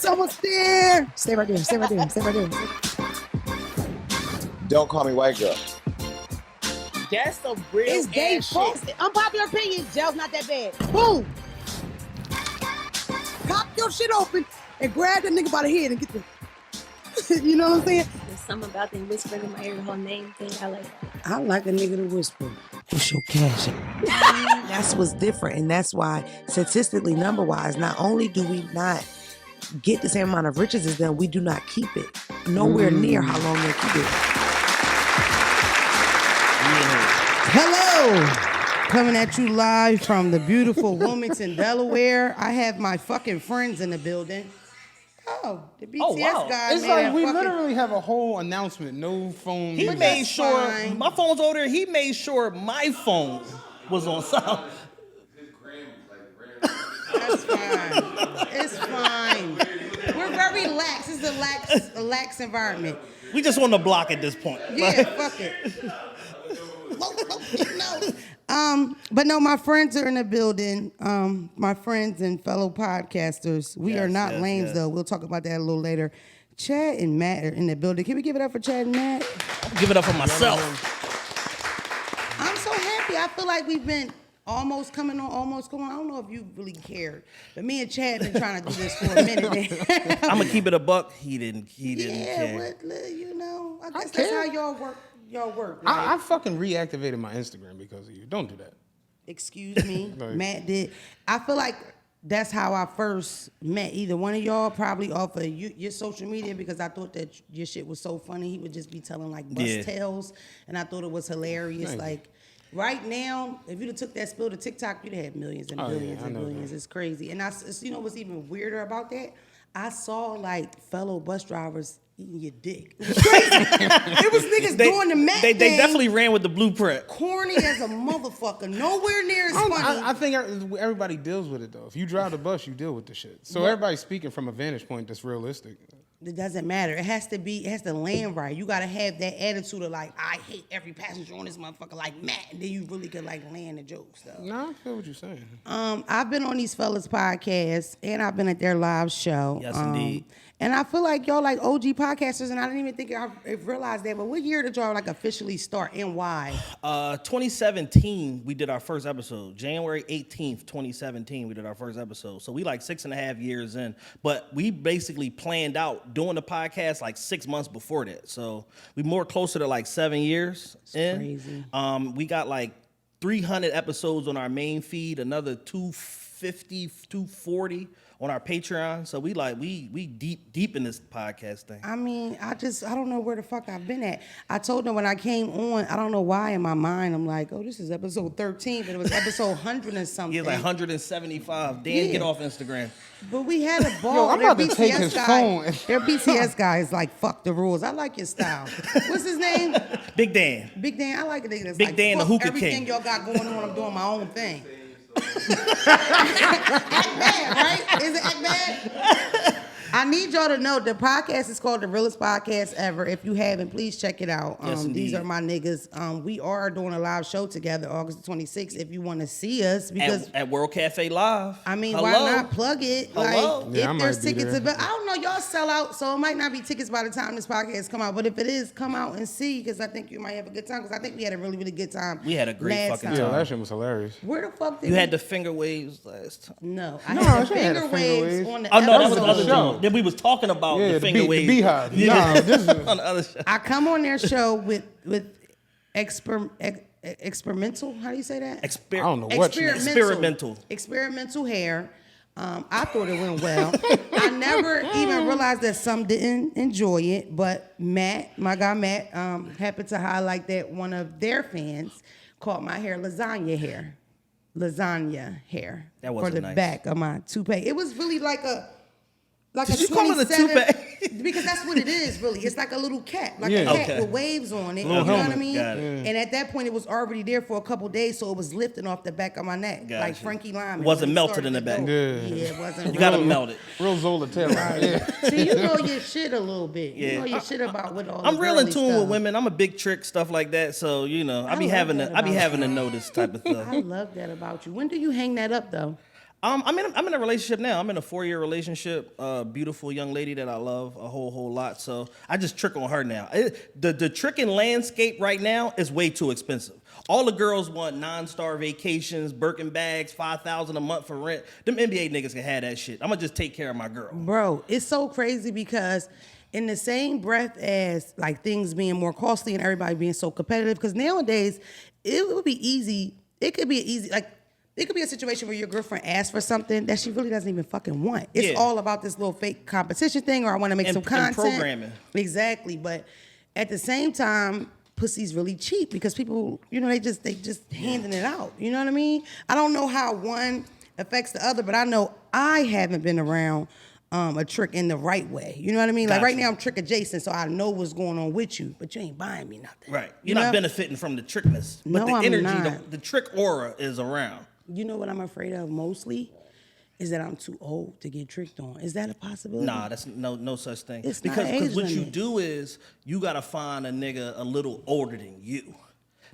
It's almost there. Stay right there. Stay right there. Stay right there. Don't call me white girl. That's some real It's they ass fault. shit. Unpopular opinion. Jail's not that bad. Boom. Pop your shit open and grab that nigga by the head and get the. You know what I'm saying? There's something about them whispering in my ear, the whole name thing. I like that. I like a nigga to whisper. What's your cash? That's what's different, and that's why statistically, number-wise, not only do we not get the same amount of riches as them, we do not keep it. Nowhere near how long they keep it. Hello! Coming at you live from the beautiful Wilmington, Delaware. I have my fucking friends in the building. Oh, the BTS guy. It's man, like we fucking... literally have a whole announcement. No phone. He But made that's sure fine. my phone's over there. He made sure my phone was on sound. That's fine. It's fine. We're very lax. It's a lax environment. We just want to block at this point. Yeah, fuck it. But no, my friends are in the building. My friends and fellow podcasters. We are not lames though. We'll talk about that a little later. Chad and Matt are in the building. Can we give it up for Chad and Matt? Give it up for myself. I'm so happy. I feel like we've been almost coming on. I don't know if you really cared, but me and Chad been trying to do this for a minute. I'm gonna keep it a buck. He didn't Yeah, care. you know, I guess that's care. how y'all work. Right? I fucking reactivated my Instagram because of you. Don't do that. Excuse me, Matt did. I feel like that's how I first met either one of y'all, probably off of your social media, because I thought that your shit was so funny. He would just be telling like bust tales, and I thought it was hilarious. Thank like right now, if you'd have took that spill to TikTok, you'd have had millions and billions and billions. It's crazy. And you know what's even weirder about that? I saw like fellow bus drivers eating your dick. It was crazy. It was niggas doing the Matt They thing. definitely ran with the blueprint. Corny as a motherfucker. Nowhere near as funny. I think everybody deals with it though. If you drive the bus, you deal with the shit. So everybody's speaking from a vantage point that's realistic. It doesn't matter. It has to land right. You gotta have that attitude of like, I hate every passenger on this motherfucker like Matt, and then you really could like land the jokes though. No, I feel what you're saying. I've been on these fellas podcasts and I've been at their live show. Yes, indeed. And I feel like y'all like OG podcasters, and I didn't even think I realized that. But what year did y'all like officially start and why? 2017, we did our first episode. January 18th, 2017, we did our first episode. So we like 6.5 years in. But we basically planned out doing the podcast like 6 months before that. So we more closer to like 7 years in. Crazy. We got like 300 episodes on our main feed, another 250, 240 on our Patreon. So we deep in this podcast thing. I mean, I don't know where the fuck I've been at. I told them when I came on, I don't know why in my mind, I'm like, oh, this is episode 13, but it was episode 100 and something. Yeah, like 175. Dan, get off Instagram. But we had a ball. Yo, I'm Their about to take his phone. Their BTS guy is like, fuck the rules. I like your style. What's his name? Big Dan. Big Dan. I like a nigga that's Big like, Dan, the fuck hookah everything king. y'all got going on, I'm doing my own thing. Act bad, right? Is it act bad? I need y'all to know the podcast is called The Realest Podcast Ever. If you haven't, please check it out. Yes, These are my niggas. We are doing a live show together August 26th. If you want to see us, because at World Cafe Live. I mean, Hello. why not plug it? Hello. Like, Yeah, I if might there's be tickets there. available, I don't know, y'all sell out, so it might not be tickets by the time this podcast come out. But if it is, come out and see, because I think you might have a good time. Because I think we had a really, really good time. We had a great last fucking Yeah, time. that shit was hilarious. Where the fuck did You we? had the finger waves last time. No, I No, had the she had finger the finger waves waves. on the Oh no, that was episode. the other show. show. Then we was talking about Yeah, the finger waves. beehive. Yeah. Nah, this is on the other show. I come on their show with experimental. How do you say that? I don't know what you Experimental hair. I thought it went well. I never even realized that some didn't enjoy it, but Matt, my guy Matt, happened to highlight that one of their fans called my hair lasagna hair. That wasn't for the nice. back of my toupee. It was really like a Did you call it a 27 toupee? Because that's what it is, really. It's like a little cap, like Yeah. a cat Okay. with waves on it. Little You know what I helmet. mean? Got it. And at that point, it was already there for a couple days, so it was lifting off the back of my neck, Got like you. Frankie Lyman. Wasn't when he melted started in the to back. go. Yeah. Yeah, it wasn't. You gotta real. melt it. real Zola Taylor. Yeah. See, you know your shit a little bit. You Yeah. know your shit about what all I'm the real in girly tune stuff. with women. I'm a big trick, stuff like that. So, you know, I be love having that to about know this type of I stuff. love that about you. When do you hang that up, though? I'm in a relationship now. I'm in a 4-year relationship. Beautiful young lady that I love a whole lot. So I just trick on her now. The tricking landscape right now is way too expensive. All the girls want non-star vacations, Birkin bags, $5,000 a month for rent. Them NBA niggas can have that shit. I'm gonna just take care of my girl. Bro, it's so crazy because in the same breath as like things being more costly and everybody being so competitive, because nowadays it would be easy. It could be easy, like it could be a situation where your girlfriend asks for something that she really doesn't even fucking want. It's all about this little fake competition thing, or I want to make some content. And programming. Exactly, but at the same time, pussy's really cheap because people, you know, they just handing it out. You know what I mean? I don't know how one affects the other, but I know I haven't been around a trick in the right way. You know what I mean? Like right now I'm trick adjacent, so I know what's going on with you, but you ain't buying me nothing. Right. You're not benefiting from the trickness. But No, the I'm energy, not. the trick aura is around. You know what I'm afraid of mostly? Is that I'm too old to get tricked on. Is that a possibility? Nah, that's no such thing. It's not because age what you limit. do is you gotta find a nigga a little older than you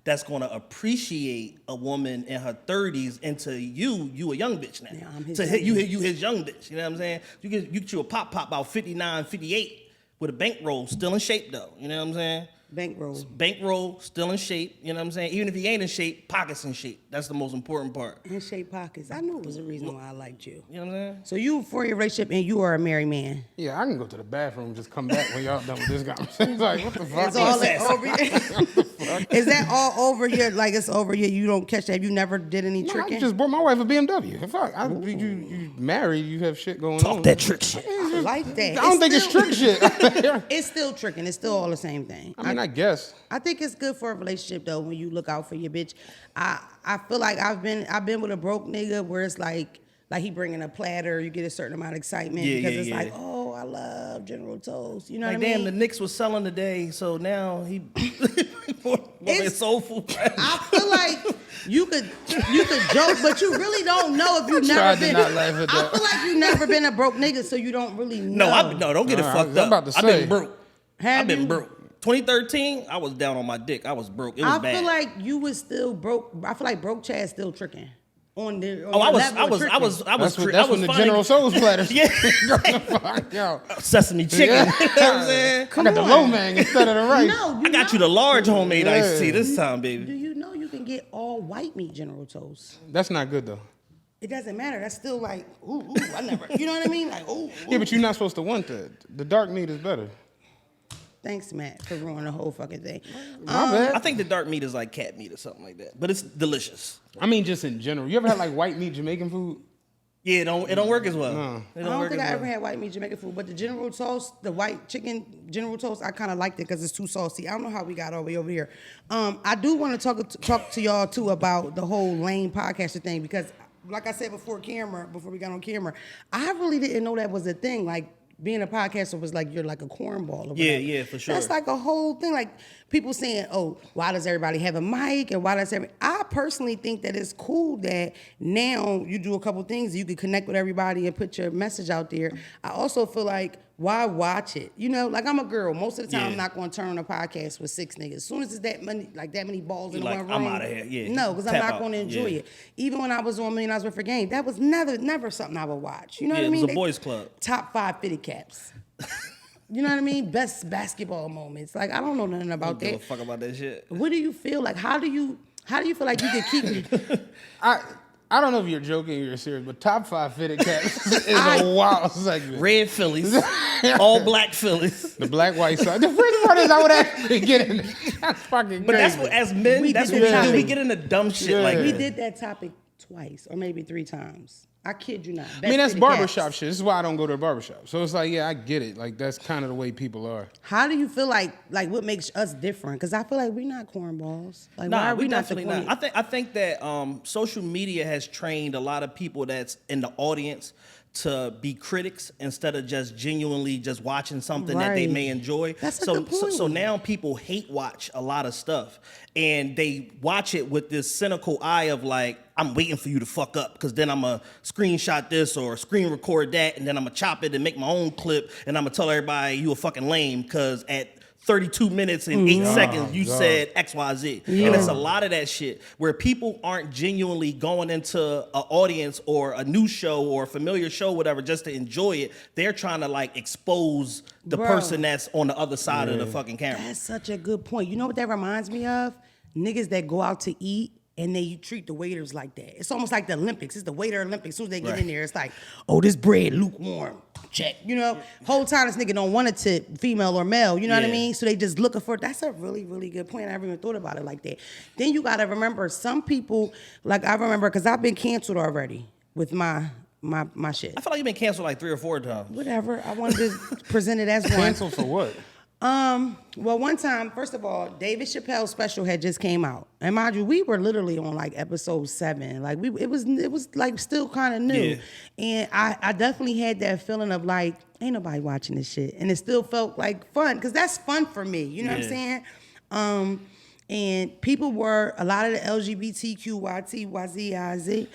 that's gonna appreciate a woman in her 30s into you a young bitch now. Yeah, I'm his So young you bitch. his young bitch. You know what I'm saying? You get you a pop about 59, 58 with a bankroll still in shape though. You know what I'm saying? Bankroll. Bankroll still in shape. You know what I'm saying? Even if he ain't in shape, pockets in shape. That's the most important part. And shape pockets. I knew it was a reason why I liked you. You know what I'm saying? So you for your relationship and you are a married man. Yeah, I can go to the bathroom and just come back when y'all done with this conversation. It's like, what the fuck? It's all over your, is that all over your, like it's over your, you don't catch that? You never did any No, I tricking? just bought my wife a BMW. Fuck, you married, you have shit going on. Talk that trick shit. I like that. I don't think it's trick shit. It's still tricking. It's still all the same thing. I mean, I guess. I think it's good for a relationship though when you look out for your bitch. I feel like I've been with a broke nigga where it's like he bringing a platter, you get a certain amount of excitement because it's like, oh, I love General Toast. You know Like, what I mean? damn, the Knicks was selling today, so now he it's soulful. I feel like you could joke, but you really don't know if you never tried to been. not laugh at I that. feel like you never been a broke nigga, so you don't really know. No, don't get it Nah, fucked I'm up. about to I've say. been broke. Have I've been you? broke. 2013, I was down on my dick. I was broke. It was I bad. feel like you was still broke. I feel like broke Chad still tricking on the. Oh, I was That's when the finding- General Soul's platters. Yeah. Fuck, yo. Sesame chicken. Yeah. You know what I'm saying? I got the low man instead of the rice. No, I got you the large homemade iced tea Yeah. this time, Do baby. you know you can get all white meat General Toast? That's not good, though. It doesn't matter. That's still like, ooh, I never. You know what I mean? Like, ooh. Yeah, but you're not supposed to want that. The dark meat is better. Thanks, Matt, for ruining the whole fucking thing. My bad. I think the dark meat is like cat meat or something like that, but it's delicious. I mean, just in general. You ever had like white meat Jamaican food? Yeah, it don't work as well. No. It I don't work think as I well. ever had white meat Jamaican food, but the General Toast, the white chicken General Toast, I kind of liked it because it's too saucy. I don't know how we got all the way over here. I do want to talk to y'all too about the whole lame podcaster thing because, like I said before we got on camera, I really didn't know that was a thing. Like being a podcaster was like you're like a cornball. Or whatever. Yeah, for sure. That's like a whole thing. Like people saying, "Oh, why does everybody have a mic?" And why does I personally think that it's cool that now you do a couple things, you can connect with everybody and put your message out there. I also feel like why watch it? You know, like I'm a girl. Most of the time, Yeah. I'm not going to turn on a podcast with 6 niggas. As soon as it's that many balls in You're one like, I'm room, outta here. Yeah, no, because I'm tap not out. going to enjoy Yeah. it. Even when I was on $1 Million Worth of Game, that was never something I would watch. You know Yeah, what I it was mean? a boys' club. Top 5 fitted caps. You know what I mean? Best basketball moments. Like I don't know nothing I about don't give a that. fuck about that shit. What do you feel like? How do you feel like you can keep? I don't know if you're joking or you're serious, but top 5 fitted caps is a wild segment. Red Phillies, all black Phillies. The black white side. The first part is I would actually get in it. That's fucking But that's crazy. what, as men, We that's did what we that do. We topic. get into dumb shit Yeah. like We that. did that topic twice or maybe 3 times. I kid you not. I mean, that's Best fitted barbershop caps. shit. This is why I don't go to a barbershop. So it's like, yeah, I get it. Like, that's kind of the way people are. How do you feel like what makes us different? Because I feel like we're not cornballs. Like why Nah, are we not the definitely not. I think that social media has trained a lot of people that's in the audience to be critics instead of just genuinely just watching something that they Right. may enjoy. That's a so, good so point. so now people hate watch a lot of stuff, and they watch it with this cynical eye of like, I'm waiting for you to fuck up because then I'm gonna screenshot this or screen record that, and then I'm gonna chop it and make my own clip, and I'm gonna tell everybody you a fucking lame because at 32 minutes and 8 seconds you said XYZ. And it's a lot of that shit where people aren't genuinely going into an audience or a new show or a familiar show, whatever, just to enjoy it. They're trying to like expose the person that's on the other side of the fucking camera. That's such a good point. You know what that reminds me of? Niggas that go out to eat and they treat the waiters like that. It's almost like the Olympics. It's the waiter Olympics. As soon as they get in there, it's like, oh, this bread lukewarm. Check. You know, whole time this nigga don't want it to female or male. You know what I mean? So they just looking for it. That's a really, really good point. I never even thought about it like that. Then you got to remember some people, like I remember, because I've been canceled already with my shit. I feel like you've been canceled like 3 or 4 times. Whatever. I wanted to present it as one. Canceled for what? Well, one time, first of all, David Chappelle's special had just came out, and mind you, we were literally on like episode 7. Like it was like still kind of new, and I definitely had that feeling of like, ain't nobody watching this shit, and it still felt like fun because that's fun for me. You know what I'm saying? And people were a lot of the LGBTQYTYZIZ.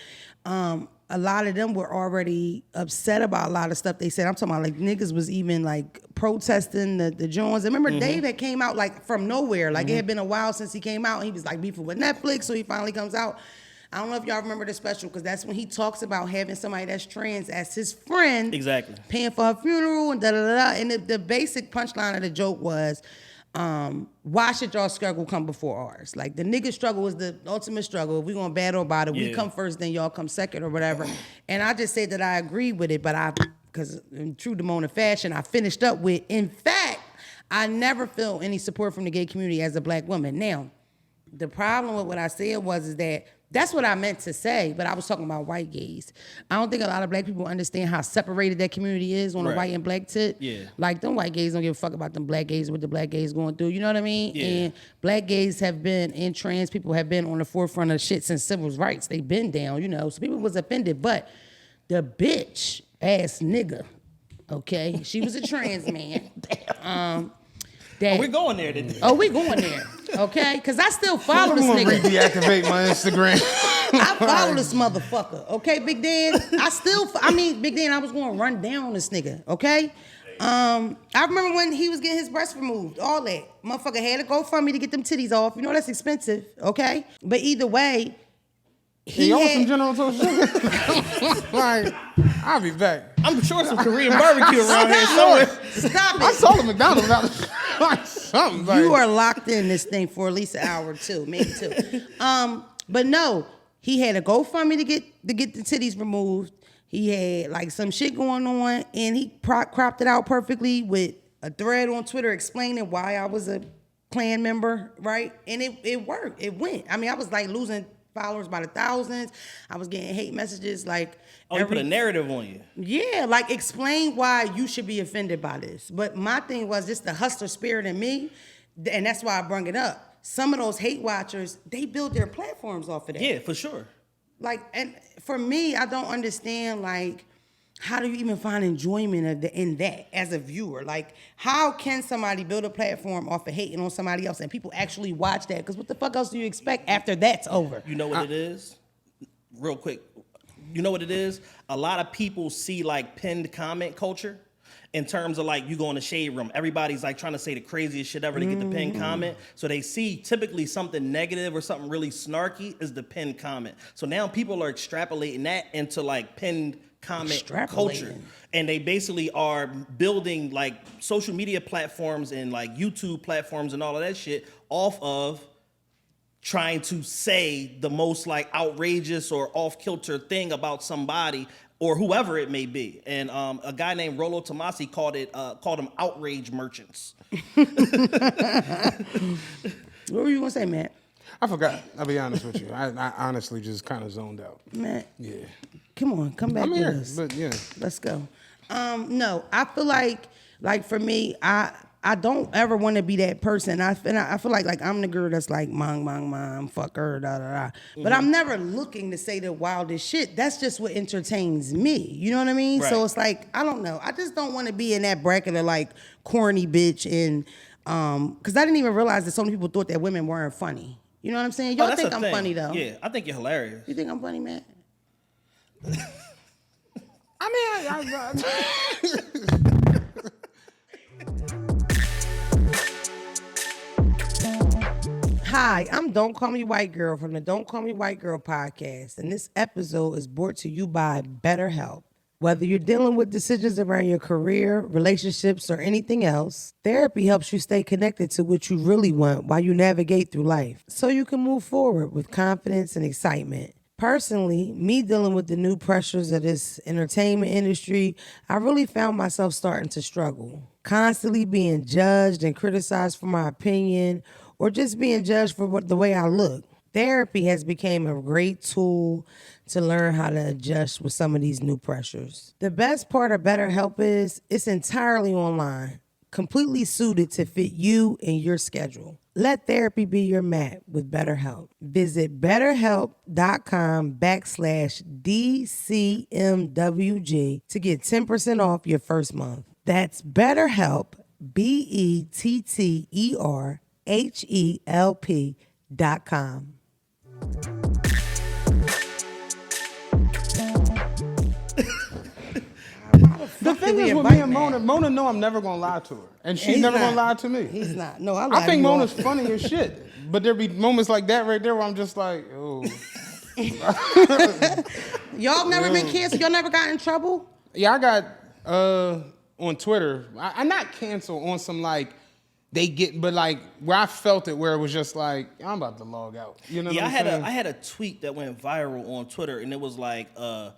A lot of them were already upset about a lot of stuff they said. I'm talking about like niggas was even like protesting the Jones. I remember Dave had came out like from nowhere. Like it had been a while since he came out. And he was like beefing with Netflix, so he finally comes out. I don't know if y'all remember the special because that's when he talks about having somebody that's trans as his friend. Exactly. Paying for her funeral and da-da-da-da. And the basic punchline of the joke was, why should y'all struggle come before ours? Like the nigga struggle is the ultimate struggle. If we gonna battle about it, we come first, then y'all come second or whatever. And I just said that I agree with it, but because in true Demona fashion, I finished up with, in fact, I never feel any support from the gay community as a black woman. Now, the problem with what I said is that that's what I meant to say, but I was talking about white gays. I don't think a lot of black people understand how separated that community is on the white and black tip. Yeah. Like, them white gays don't give a fuck about them black gays, what the black gays going through. You know what I mean? Yeah. And black gays have been, and trans people have been on the forefront of shit since civil rights. They've been down, you know. So people was offended. But the bitch ass nigga, okay, she was a trans man. We going there today. Oh, we going there, okay? Because I still follow this I'm nigga. gonna deactivate my Instagram. I follow this motherfucker, okay, Big Dan? Big Dan, I was going to run down on this nigga, okay? I remember when he was getting his breast removed, all that. Motherfucker had to go for me to get them titties off. You know that's expensive, okay? But either way, he on some General Tso's sugar. Like, I'll be back. I'm sure some Korean barbecue around here somewhere. Stop it. I saw the McDonald's about something. You are locked in this thing for at least an hour or two, maybe 2. But no, he had a GoFundMe to get the titties removed. He had like some shit going on, and he cropped it out perfectly with a thread on Twitter explaining why I was a Klan member, right? And it worked. It went. I mean, I was like losing followers by the thousands. I was getting hate messages like. Oh, you put a narrative on you. Yeah, like explain why you should be offended by this. But my thing was just the hustler spirit in me, and that's why I brung it up. Some of those hate watchers, they build their platforms off of that. Yeah, for sure. Like, and for me, I don't understand, like, how do you even find enjoyment in that as a viewer? Like, how can somebody build a platform off of hating on somebody else and people actually watch that? Because what the fuck else do you expect after that's over? You know what it is? Real quick. You know what it is? A lot of people see like pinned comment culture in terms of like you go in the shade room. Everybody's like trying to say the craziest shit ever to get the pinned comment. So they see typically something negative or something really snarky is the pinned comment. So now people are extrapolating that into like pinned comment culture. And they basically are building like social media platforms and like YouTube platforms and all of that shit off of trying to say the most like outrageous or off-kilter thing about somebody or whoever it may be. And a guy named Rollo Tomasi called them outrage merchants. What were you gonna say, Matt? I forgot. I'll be honest with you. I honestly just kind of zoned out. Matt. Yeah. Come on, come back with us. But yeah. Let's go. No, I feel like for me, I don't ever want to be that person. I feel like I'm the girl that's like, mong, fuck her, da, da, da. But I'm never looking to say the wildest shit. That's just what entertains me. You know what I mean? Right. So it's like, I don't know. I just don't want to be in that bracket of like corny bitch and, because I didn't even realize that so many people thought that women weren't funny. You know what I'm saying? Y'all think I'm funny though. Yeah, I think you're hilarious. You think I'm funny, Matt? I mean, Hi, I'm Don't Call Me White Girl from the Don't Call Me White Girl podcast, and this episode is brought to you by BetterHelp. Whether you're dealing with decisions around your career, relationships, or anything else, therapy helps you stay connected to what you really want while you navigate through life, so you can move forward with confidence and excitement. Personally, me dealing with the new pressures of this entertainment industry, I really found myself starting to struggle. Constantly being judged and criticized for my opinion, or just being judged for the way I look. Therapy has become a great tool to learn how to adjust with some of these new pressures. The best part of BetterHelp is it's entirely online, completely suited to fit you and your schedule. Let therapy be your mat with BetterHelp. Visit betterhelp.com/DCMWG to get 10% off your first month. That's BetterHelp, BetterHelp.com. The thing is with me and Mona know I'm never gonna lie to her, and she's never gonna lie to me. He's not. No, I think Mona's funny as shit, but there be moments like that right there where I'm just like, oh. Y'all never been canceled? Y'all never got in trouble? Yeah, I got on Twitter. I not canceled on some like they get, but like where I felt it, where it was just like I'm about to log out. You know? Yeah, what I'm saying? I had a tweet that went viral on Twitter, and it was like 5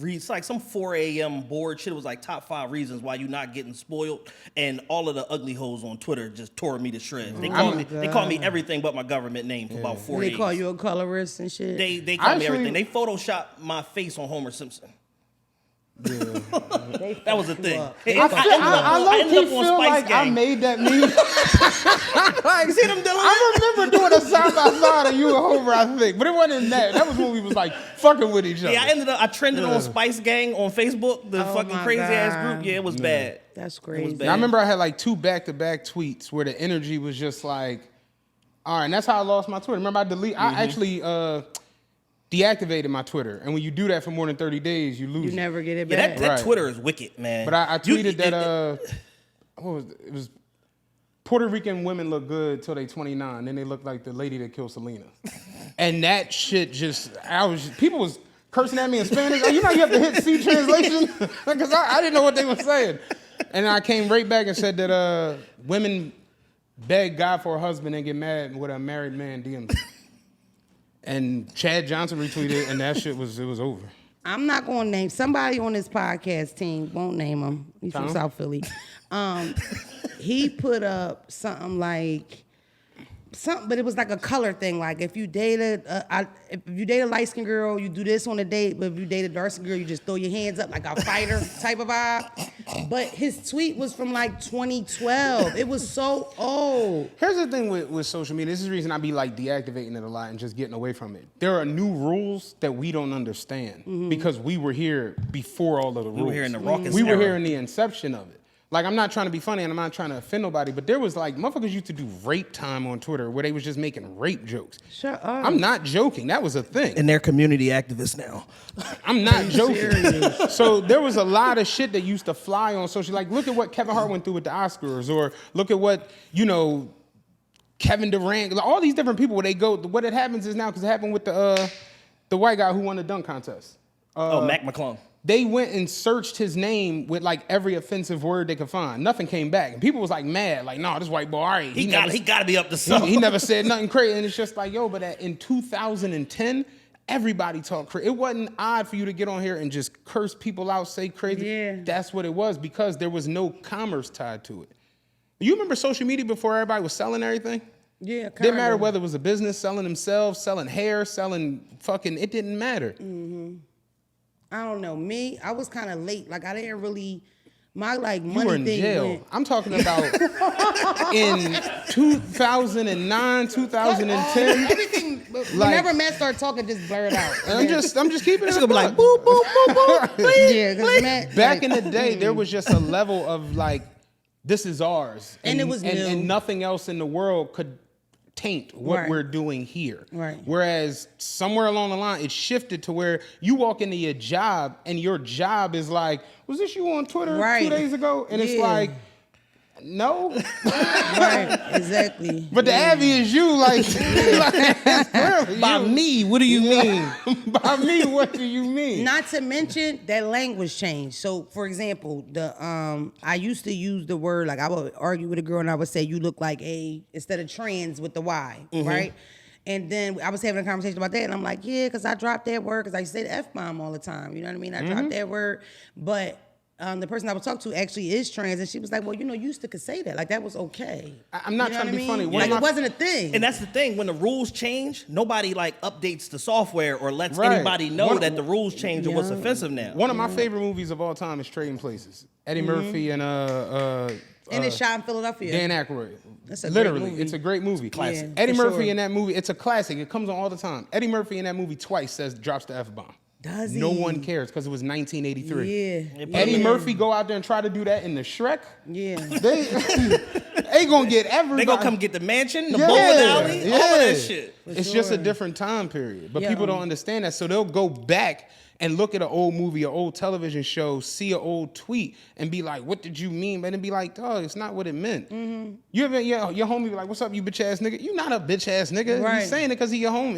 reasons, like some 4 a.m. board shit. It was like top 5 reasons why you not getting spoiled, and all of the ugly hoes on Twitter just tore me to shreds. They called me everything but my government name for about 4 days. They call you a colorist and shit. They called me everything. They photoshopped my face on Homer Simpson. Yeah. That was the thing. I low-key feel like I made that meme. Like, see them doing I remember doing a side by side of you and Homer, I think, but it wasn't that. That was when we was like fucking with each other. Yeah, I trended on Spice Gang on Facebook, the fucking crazy ass group. Yeah, it was bad. That's crazy. I remember I had like 2 back-to-back tweets where the energy was just like, all right, and that's how I lost my Twitter. Remember I actually deactivated my Twitter, and when you do that for more than 30 days, you lose. You never get it Yeah, back. that Twitter is wicked, man. But I tweeted that what was it? It was Puerto Rican women look good till they 29, then they look like the lady that killed Selena. And that shit people was cursing at me in Spanish. You know you have to hit C translation because I didn't know what they were saying. And I came right back and said that women beg God for a husband and get mad when a married man DMs them. And Chad Johnson retweeted, and that shit was over. I'm not going to name somebody on this podcast team. Won't name him. He's from South Philly. He put up something like but it was like a color thing. Like if you date a light skinned girl, you do this on a date. But if you date a dark skinned girl, you just throw your hands up like a fighter type of vibe. But his tweet was from like 2012. It was so old. Here's the thing with social media. This is the reason I be like deactivating it a lot and just getting away from it. There are new rules that we don't understand because we were here before all of the rules. We were here in the raucous We were era. here in the inception of it. Like, I'm not trying to be funny and I'm not trying to offend nobody, but there was like, motherfuckers used to do rape time on Twitter where they was just making rape jokes. Shut up. I'm not joking. That was a thing. And they're community activists now. I'm not joking. So there was a lot of shit that used to fly on social. Like, look at what Kevin Hart went through with the Oscars, or look at what, Kevin Durant, all these different people where they go, what it happens is now, because it happened with the white guy who won the dunk contest. Mac McClung. They went and searched his name with like every offensive word they could find. Nothing came back. And people was like mad, like, no, this white boy, all right. He got to be up to something. He never said nothing crazy. And it's just like, yo, but in 2010, everybody talked crazy. It wasn't odd for you to get on here and just curse people out, say crazy. Yeah. That's what it was, because there was no commerce tied to it. You remember social media before everybody was selling everything? Yeah, kinda. Didn't matter whether it was a business selling themselves, selling hair, selling fucking, it didn't matter. I don't know. Me, I was kind of late. Like, I didn't really, my like money You were in thing jail. went. I'm talking about in 2009, 2010. Everything, whenever Matt started talking, just blur it out. And I'm just keeping it. It's gonna be like boop boop boop boop. Yeah, because Matt. Back in the day, there was just a level of like, this is ours, And it was new. and nothing else in the world could taint what Right. we're doing here. Right. Whereas somewhere along the line, it shifted to where you walk into your job and your job is like, was this you on Twitter Right. 2 days ago? And it's Yeah. like, No. Right, exactly. But the Abby is you, like clearly By you. me, what do you mean? By me, what do you mean? Not to mention that language changed. So, for example, I used to use the word, like I would argue with a girl and I would say you look like a, instead of trans with the Y, right? And then I was having a conversation about that, and I'm like, yeah, because I dropped that word because I say the F-bomb all the time. You know what I mean? I dropped that word, but the person I was talking to actually is trans, and she was like, well, you used to could say that. Like, that was okay. I'm not trying to be funny. Like, it wasn't a thing. And that's the thing. When the rules change, nobody like updates the software or lets Right. anybody know that the rules change or what's offensive now. One of my favorite movies of all time is Trading Places. Eddie Murphy and And it's shot in Philadelphia. Dan Aykroyd. That's a Literally, great movie. it's a great movie. Classic. Yeah, Eddie for Murphy sure. in that movie, it's a classic. It comes on all the time. Eddie Murphy in that movie twice drops the F-bomb. Does he? No one cares because it was 1983. Yeah. Eddie Murphy go out there and try to do that in the Shrek. Yeah. They gonna get everybody. They gonna come get the mansion, the bowling alley, all of that shit. It's just a different time period. But Yeah. people don't understand that. So they'll go back and look at an old movie, an old television show, see an old tweet, and be like, what did you mean? But then be like, dog, it's not what it meant. You ever, your homie be like, what's up, you bitch ass nigga? You not a bitch ass nigga. Right. He's saying it because he your homie.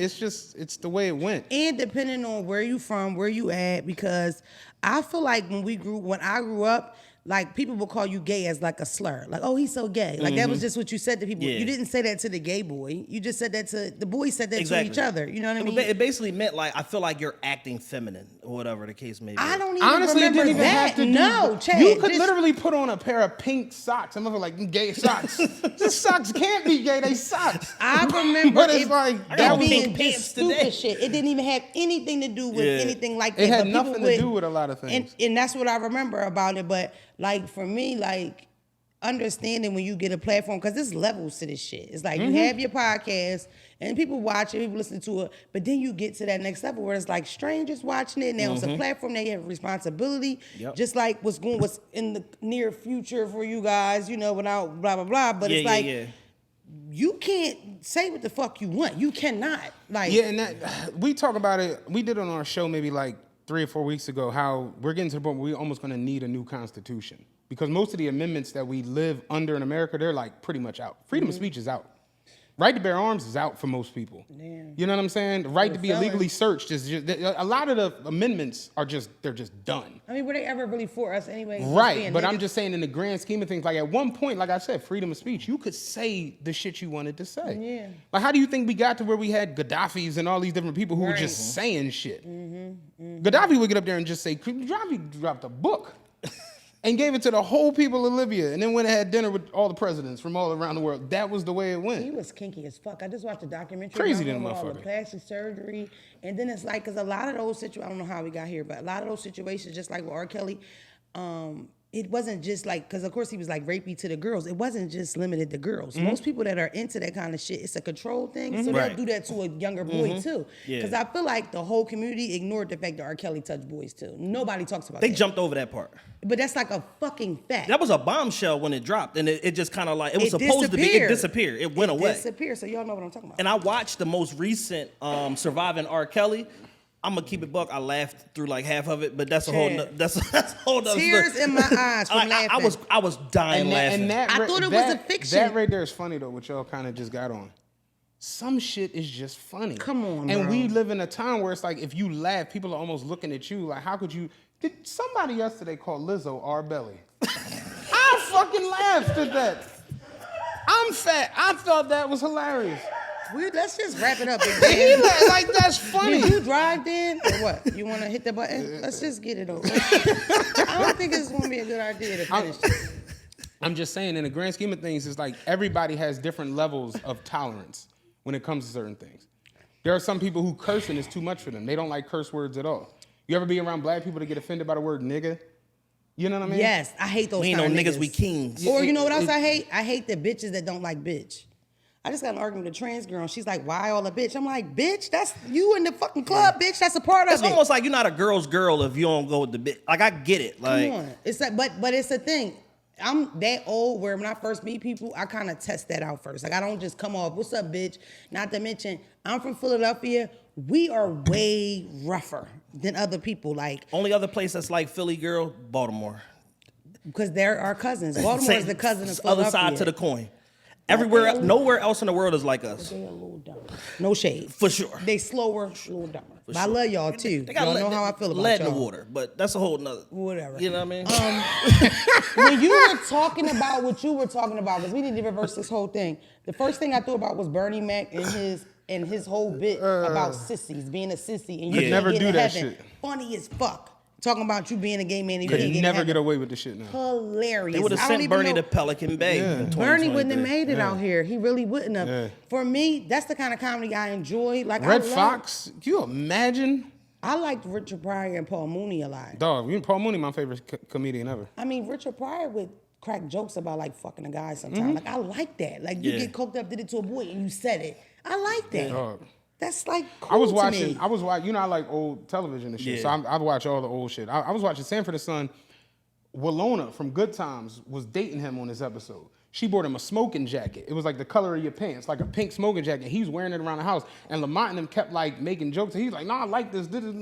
It's the way it went. And depending on where you from, where you at, because I feel like when I grew up, like people would call you gay as like a slur. Like, oh, he's so gay. Like that was just what you said to people. Yeah. You didn't say that to the gay boy. You just said that to the boys said that to each other. You know what I mean? It basically meant like I feel like you're acting feminine or whatever the case may be. I don't even Honestly, it remember didn't even that. have to do. No, Chad, you could just- literally put on a pair of pink socks. I'm like gay socks. These socks can't be gay. They socks. I remember But it's it, like I got that on was. pink being pants just stupid today. shit. It didn't even have anything to do with anything like that. It had But people nothing to do with a lot of things. And that's what I remember about it. But like for me, like understanding when you get a platform, because there's levels to this shit. It's like you have your podcast and people watch it, people listen to it, but then you get to that next level where it's like strangers watching it. Now it's a platform, now you have a responsibility. Yep. Just like what's in the near future for you guys, without blah blah blah. But it's like you can't say what the fuck you want. You cannot. Like Yeah, and that we talk about it. We did it on our show maybe like 3 or 4 weeks ago. How we're getting to the point where we're almost going to need a new constitution because most of the amendments that we live under in America, they're like pretty much out. Freedom of speech is out. Right to bear arms is out for most people. Damn. You know what I'm saying? The right to be felons. illegally searched is just a lot of the amendments are just done. I mean, were they ever really for us anyway? Just Right, being but I'm niggas? just saying in the grand scheme of things, like at one point, like I said, freedom of speech, you could say the shit you wanted to say. Yeah. Like how do you think we got to where we had Gaddafis and all these different people who were just saying shit? Gaddafi would get up there and just say, Gaddafi dropped a book and gave it to the whole people of Libya and then went and had dinner with all the presidents from all around the world. That was the way it He went. was kinky as fuck. I just watched a documentary. Crazy about him than with all the motherfucker. plastic surgery. And then it's like, because a lot of those situations, I don't know how we got here, but a lot of those situations, just like with R. Kelly, it wasn't just like, because of course he was like rapey to the girls. It wasn't just limited to girls. Most people that are into that kind of shit, it's a control thing. So Right. they'll do that to a younger boy too. Yeah. Because I feel like the whole community ignored the fact that R. Kelly touched boys too. Nobody talks about They that. jumped over that part. But that's like a fucking fact. That was a bombshell when it dropped, and it just kind of like it was It supposed to be. It disappeared. disappeared. It went away. Disappear. So y'all know what I'm talking about. And I watched the most recent surviving R. Kelly. I'm gonna keep it buck. I laughed through like half of it, but that's a whole. Chad. That's a whole. nother Tears story. in my eyes from Like, laughing. I was dying laughing. I thought it was a fiction. That right there is funny though, what y'all kind of just got on. Some shit is just funny. Come on, And bro. we live in a time where it's like if you laugh, people are almost looking at you like, how could you? Did somebody yesterday call Lizzo R belly? I fucking laughed at that. I'm fat. I thought that was hilarious. Let's just wrap it up. Big And he man. like that's funny. Did you drive then or what? You want to hit the button? Let's just get it over. I don't think it's going to be a good idea to finish this. I'm just saying, in the grand scheme of things, it's like everybody has different levels of tolerance when it comes to certain things. There are some people who cursing is too much for them. They don't like curse words at all. You ever be around black people that get offended by the word nigga? You know what I mean? Yes, I hate those We ain't kind no of niggas, we kings. Or you know what else I hate? I hate the bitches that don't like bitch. I just got an argument with a trans girl, and she's like, why all a bitch? I'm like, bitch, that's you in the fucking club, bitch. That's a part It's of it. almost like you're not a girl's girl if you don't go with the bit. Like I get it. Like Come on. It's like, but it's a thing. I'm that old where when I first meet people, I kind of test that out first. Like I don't just come off, what's up, bitch? Not to mention, I'm from Philadelphia. We are way rougher than other people. Like only other place that's like Philly girl, Baltimore. Because they're our cousins. Baltimore is the cousin of other Philadelphia. side to the coin. Everywhere, nowhere else in the world is like us. They're a little dumber. No shade. For sure. They slower, a little dumber. But I love y'all too. They got y'all lead, know how I feel about lead y'all. in the water, but that's a whole nother. Whatever. You know what I mean? When you were talking about what you were talking about, because we need to reverse this whole thing. The first thing I thought about was Bernie Mac and his whole bit about sissies, being a sissy, and you can't never get do in that heaven. shit. Funny as fuck. Talking about you being a gay man and you Could can't get in never heaven. get away with the shit now. Hilarious. They would I have don't sent even Bernie know- to Pelican Bay. In Bernie wouldn't have 2023. made it out here. He really wouldn't have. Yeah. For me, that's the kind of comedy I enjoy. Like Red Fox, can you imagine? I liked Richard Pryor and Paul Mooney a lot. Dog, Paul Mooney, my favorite comedian ever. I mean, Richard Pryor would crack jokes about like fucking a guy sometimes. Like I like that. Like you get coked up, did it to a boy, and you said it. I like that. Dog. That's like cool I was to watching. me. You know, I like old television and shit. Yeah. So I watch all the old shit. I was watching Sanford and Son. Willona from Good Times was dating him on this episode. She bought him a smoking jacket. It was like the color of your pants, like a pink smoking jacket. He's wearing it around the house. And Lamont and them kept like making jokes. And he's like, "Nah, I like this. This is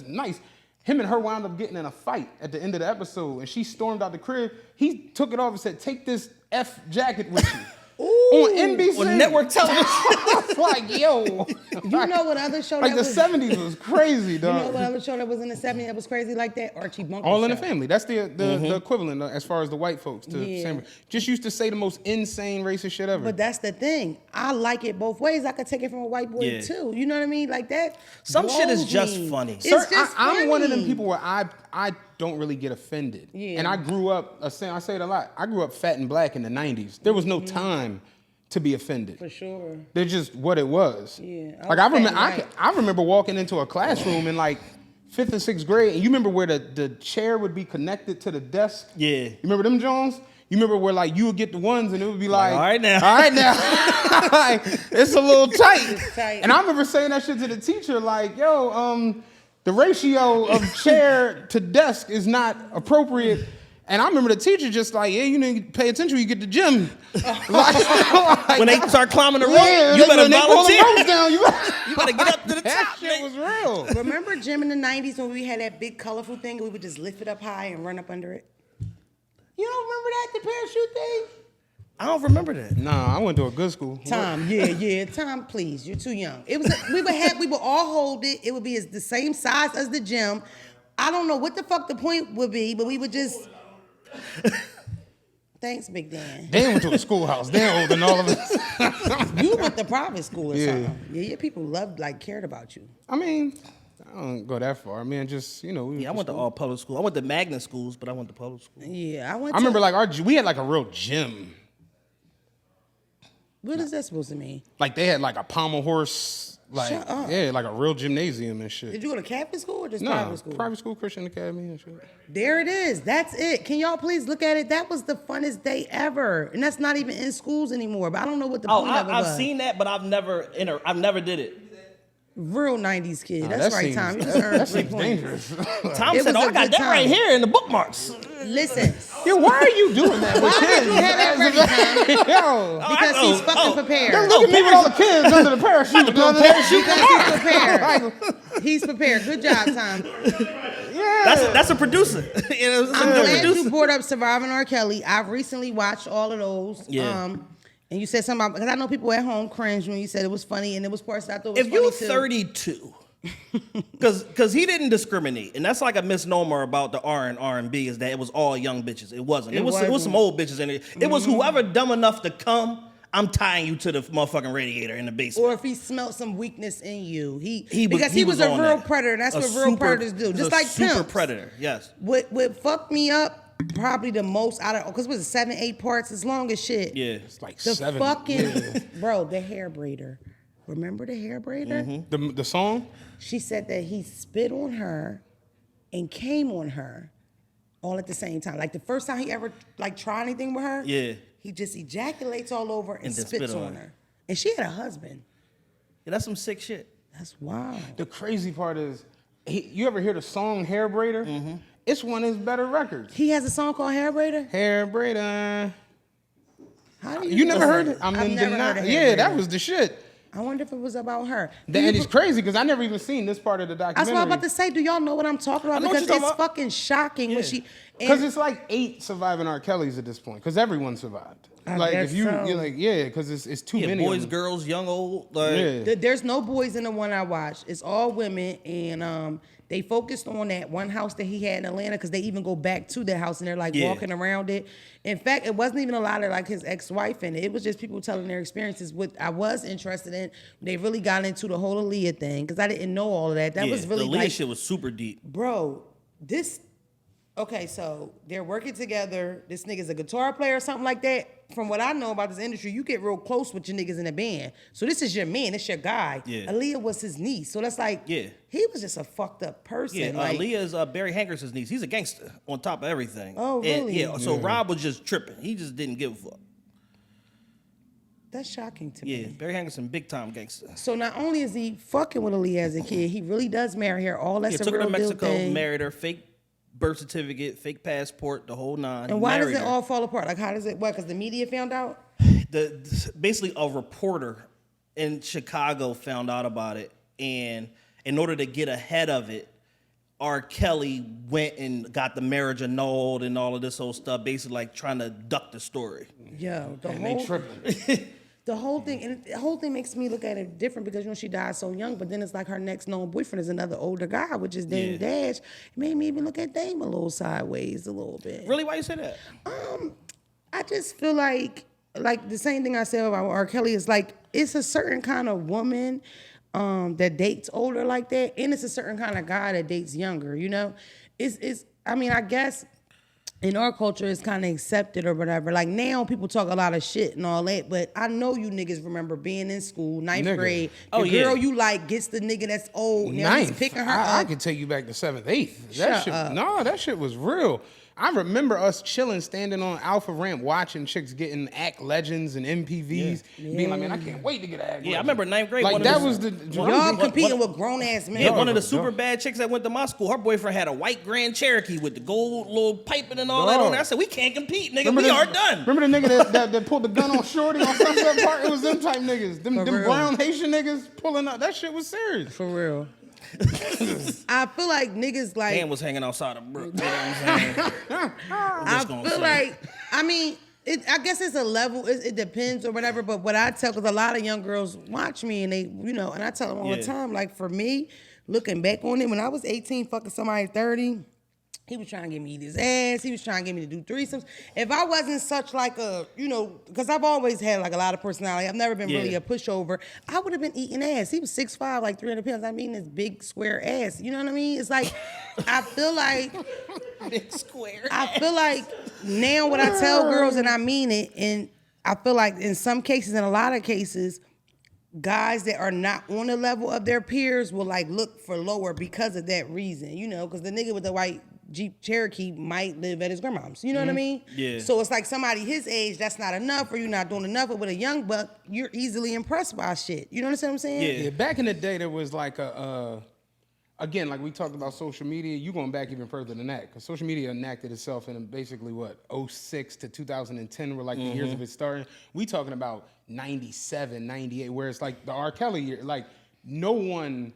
nice." Him and her wound up getting in a fight at the end of the episode. And she stormed out the crib. He took it off and said, "Take this F jacket with you." On NBC. On network television. I was like, yo. You know what other show Like that the was? 70s was crazy, You dog. know what other show that was in the 70s that was crazy like that? Archie Bunker. All in the Show. Family. That's the equivalent as far as the white folks to Yeah. Sanford. Just used to say the most insane racist shit ever. But that's the thing. I like it both ways. I could take it from a white boy Yeah. too. You know what I mean? Like that. Some shit is blows just me. funny. It's Sir, just funny. I'm one of them people where I don't really get offended. Yeah. And I grew up, I say it a lot, I grew up fat and black in the 90s. There was no time to be offended. For sure. They're just what it was. Yeah, I Like was I remember, fat and I remember walking into a classroom in like 5th and 6th grade, and you remember where the chair would be connected to the desk? Yeah. You remember them, Jones? You remember where like you would get the ones and it would be like, all right now. all right now, like, it's a little tight. tight. And I remember saying that shit to the teacher, like, yo, the ratio of chair to desk is not appropriate. And I remember the teacher just like, yeah, you need to pay attention when you get to the gym. Like, When they start climbing the rope, yeah, you better when they pull the volunteer. ropes down, you You better get up to the that top. shit nigga. was real. Remember Jim in the 90s when we had that big colorful thing and we would just lift it up high and run up under it? You don't remember that, the parachute thing? I don't remember that. Nah, I went to a good school. Tom, yeah. Tom, please, you're too young. It was we would all hold it. It would be the same size as the gym. I don't know what the fuck the point would be, but we would just. Thanks, Big Dan. They went to a schoolhouse. They're older than all of us. You went to private school or Yeah. something. Yeah, your people loved, cared about you. I mean, I don't go that far. I mean, just, you know. We Yeah, I went to all public school. I went to magnet schools, but I went to public school. Yeah, I remember we had like a real gym. What is that supposed to mean? Like they had like a pommel horse, like, Shut up. yeah, like a real gymnasium and shit. Did you go to Catholic school or just No, private school? private school, Christian Academy and shit. There it is. That's it. Can y'all please look at it? That was the funnest day ever. And that's not even in schools anymore. But I don't know what the point of it was. I've seen that, but I've never did it. Real 90s kid. Nah, That's that right, seems- Tom. You just earned That 3 seems points. dangerous. Tom It said, was "Oh, a I got good that right time. here in the bookmarks." Listen. Yo, why are you doing that with Why would kids? you have that ready, Tom? Yo, Because he's fucking prepared. look at me with all the kids under the parachute. Because he's prepared. He's prepared. Good job, Tom. Yeah. That's a producer. You know, I'm a glad producer. you brought up Surviving R. Kelly. I've recently watched all of those. Yeah. And you said something about, because I know people at home cringe when you said it was funny, and it was parts that I thought was If funny you're too. 32, because he didn't discriminate, and that's like a misnomer about the R&B is that it was all young bitches. It wasn't. It was some old bitches in it. It was whoever dumb enough to come. I'm tying you to the motherfucking radiator in the basement. Or if he smelt some weakness in you, was he was a on real that. predator. That's A what real super- predators do. Just a like super pimps. predator. Yes. What fucked me up probably the most out of, because it was 7, 8 parts, as long as shit. Yeah. It's like The 7. fucking bro, the hair braider. Remember the hair braider? The song? She said that he spit on her and came on her all at the same time. Like the first time he ever tried anything with her, Yeah. he just ejaculates all over and then spits spit on on her. her. And she had a husband. Yeah, that's some sick shit. That's wild. The crazy part is, you ever hear the song Hair Braider? It's one of his better records. He has a song called Hair Braider? Hair Braider. How do You never know heard that? it? I'm I've in never denial. heard of Hair Yeah, that Braider. was the shit. I wonder if it was about her. And it's crazy because I never even seen this part of the documentary. That's what I'm about to say. Do y'all know what I'm talking about? I know what Because you're it's talking about. fucking shocking when she. Because it's like 8 surviving R. Kelly's at this point. Because everyone survived. Like guess if you're so. like, yeah, because it's too many. Boys, of them. girls, young, old. Like, Yeah. There's no boys in the one I watched. It's all women, and they focused on that one house that he had in Atlanta because they even go back to that house and they're like walking around it. In fact, it wasn't even a lot of like his ex-wife in it. It was just people telling their experiences. What I was interested in, they really got into the whole Aaliyah thing because I didn't know all of that. That was really the Leah like, shit was super deep. bro, this. Okay, so they're working together. This nigga's a guitar player or something like that. From what I know about this industry, you get real close with your niggas in a band. So this is your man, it's your guy. Yeah. Aaliyah was his niece. So that's like, he was just a fucked up person. Yeah, like, Aaliyah's Barry Hankerson's niece. He's a gangster on top of everything. Oh, really? And, so Rob was just tripping. He just didn't give a fuck. That's shocking to Yeah, me. Barry Hankerson, big time gangster. So not only is he fucking with Aaliyah as a kid, he really does marry her. All that's a Took her real to deal Mexico, thing. married her, fake birth certificate, fake passport, the whole nine. And why does married it her. all fall apart? Like, how does it, what, because the media found out? Basically a reporter in Chicago found out about it, and in order to get ahead of it, R. Kelly went and got the marriage annulled and all of this whole stuff, basically like trying to duck the story. Yo, And they tripping. the whole thing makes me look at it different because she died so young, but then it's like her next known boyfriend is another older guy, which is Dame Dash. It made me even look at Dame a little sideways a little bit. Really? Why you say that? I just feel like the same thing I said about R. Kelly is like it's a certain kind of woman that dates older like that, and it's a certain kind of guy that dates younger. You know, it's. I mean, I guess in our culture it's kind of accepted or whatever. Like now people talk a lot of shit and all that, but I know you niggas remember being in school, ninth grade. The girl you like gets the nigga that's old. Now he's Ninth. picking her I up. can take you back to 7th, 8th. Shut Shit, up. no, that shit was real. I remember us chilling, standing on Alpha Ramp, watching chicks getting Act Legends and MPVs, being like, man, I can't wait to get an Act Legend. I remember 9th grade. Like one that of was the, the Y'all competing with grown ass men. Yeah, one of the super bad chicks that went to my school, her boyfriend had a white Grand Cherokee with the gold little piping and all that on there. I said, we can't compete, nigga. We are done. Remember the nigga that pulled the gun on Shorty on Sunset Park? It was them type niggas. Them real. brown Haitian niggas pulling up. That shit was serious. For real. I feel like niggas like. Dan was hanging outside of Brook. You know what I'm saying? I feel like, I mean, I guess it's a level. It depends or whatever. But what I tell, because a lot of young girls watch me and they, and I tell them all the time. Like for me, looking back on it, when I was 18, fucking somebody 30. He was trying to get me to eat his ass. He was trying to get me to do threesomes. If I wasn't such like a, because I've always had like a lot of personality. I've never been really a pushover. I would have been eating ass. He was 6'5", like 300 pounds. I'm eating this big square ass. You know what I mean? It's like, I feel like. Big square. I feel like now what I tell girls, and I mean it, and I feel like in some cases, in a lot of cases, guys that are not on the level of their peers will like look for lower because of that reason, because the nigga with the white Jeep Cherokee might live at his grandmom's. You know what I mean? Yeah. So it's like somebody his age, that's not enough, or you're not doing enough. But with a young buck, you're easily impressed by shit. You know what I'm saying? Yeah, back in the day, there was like again, like we talked about social media, you going back even further than that, because social media enacted itself in basically, 06 to 2010 were like the years of it starting. We talking about 97, 98, where it's like the R. Kelly year, like no one,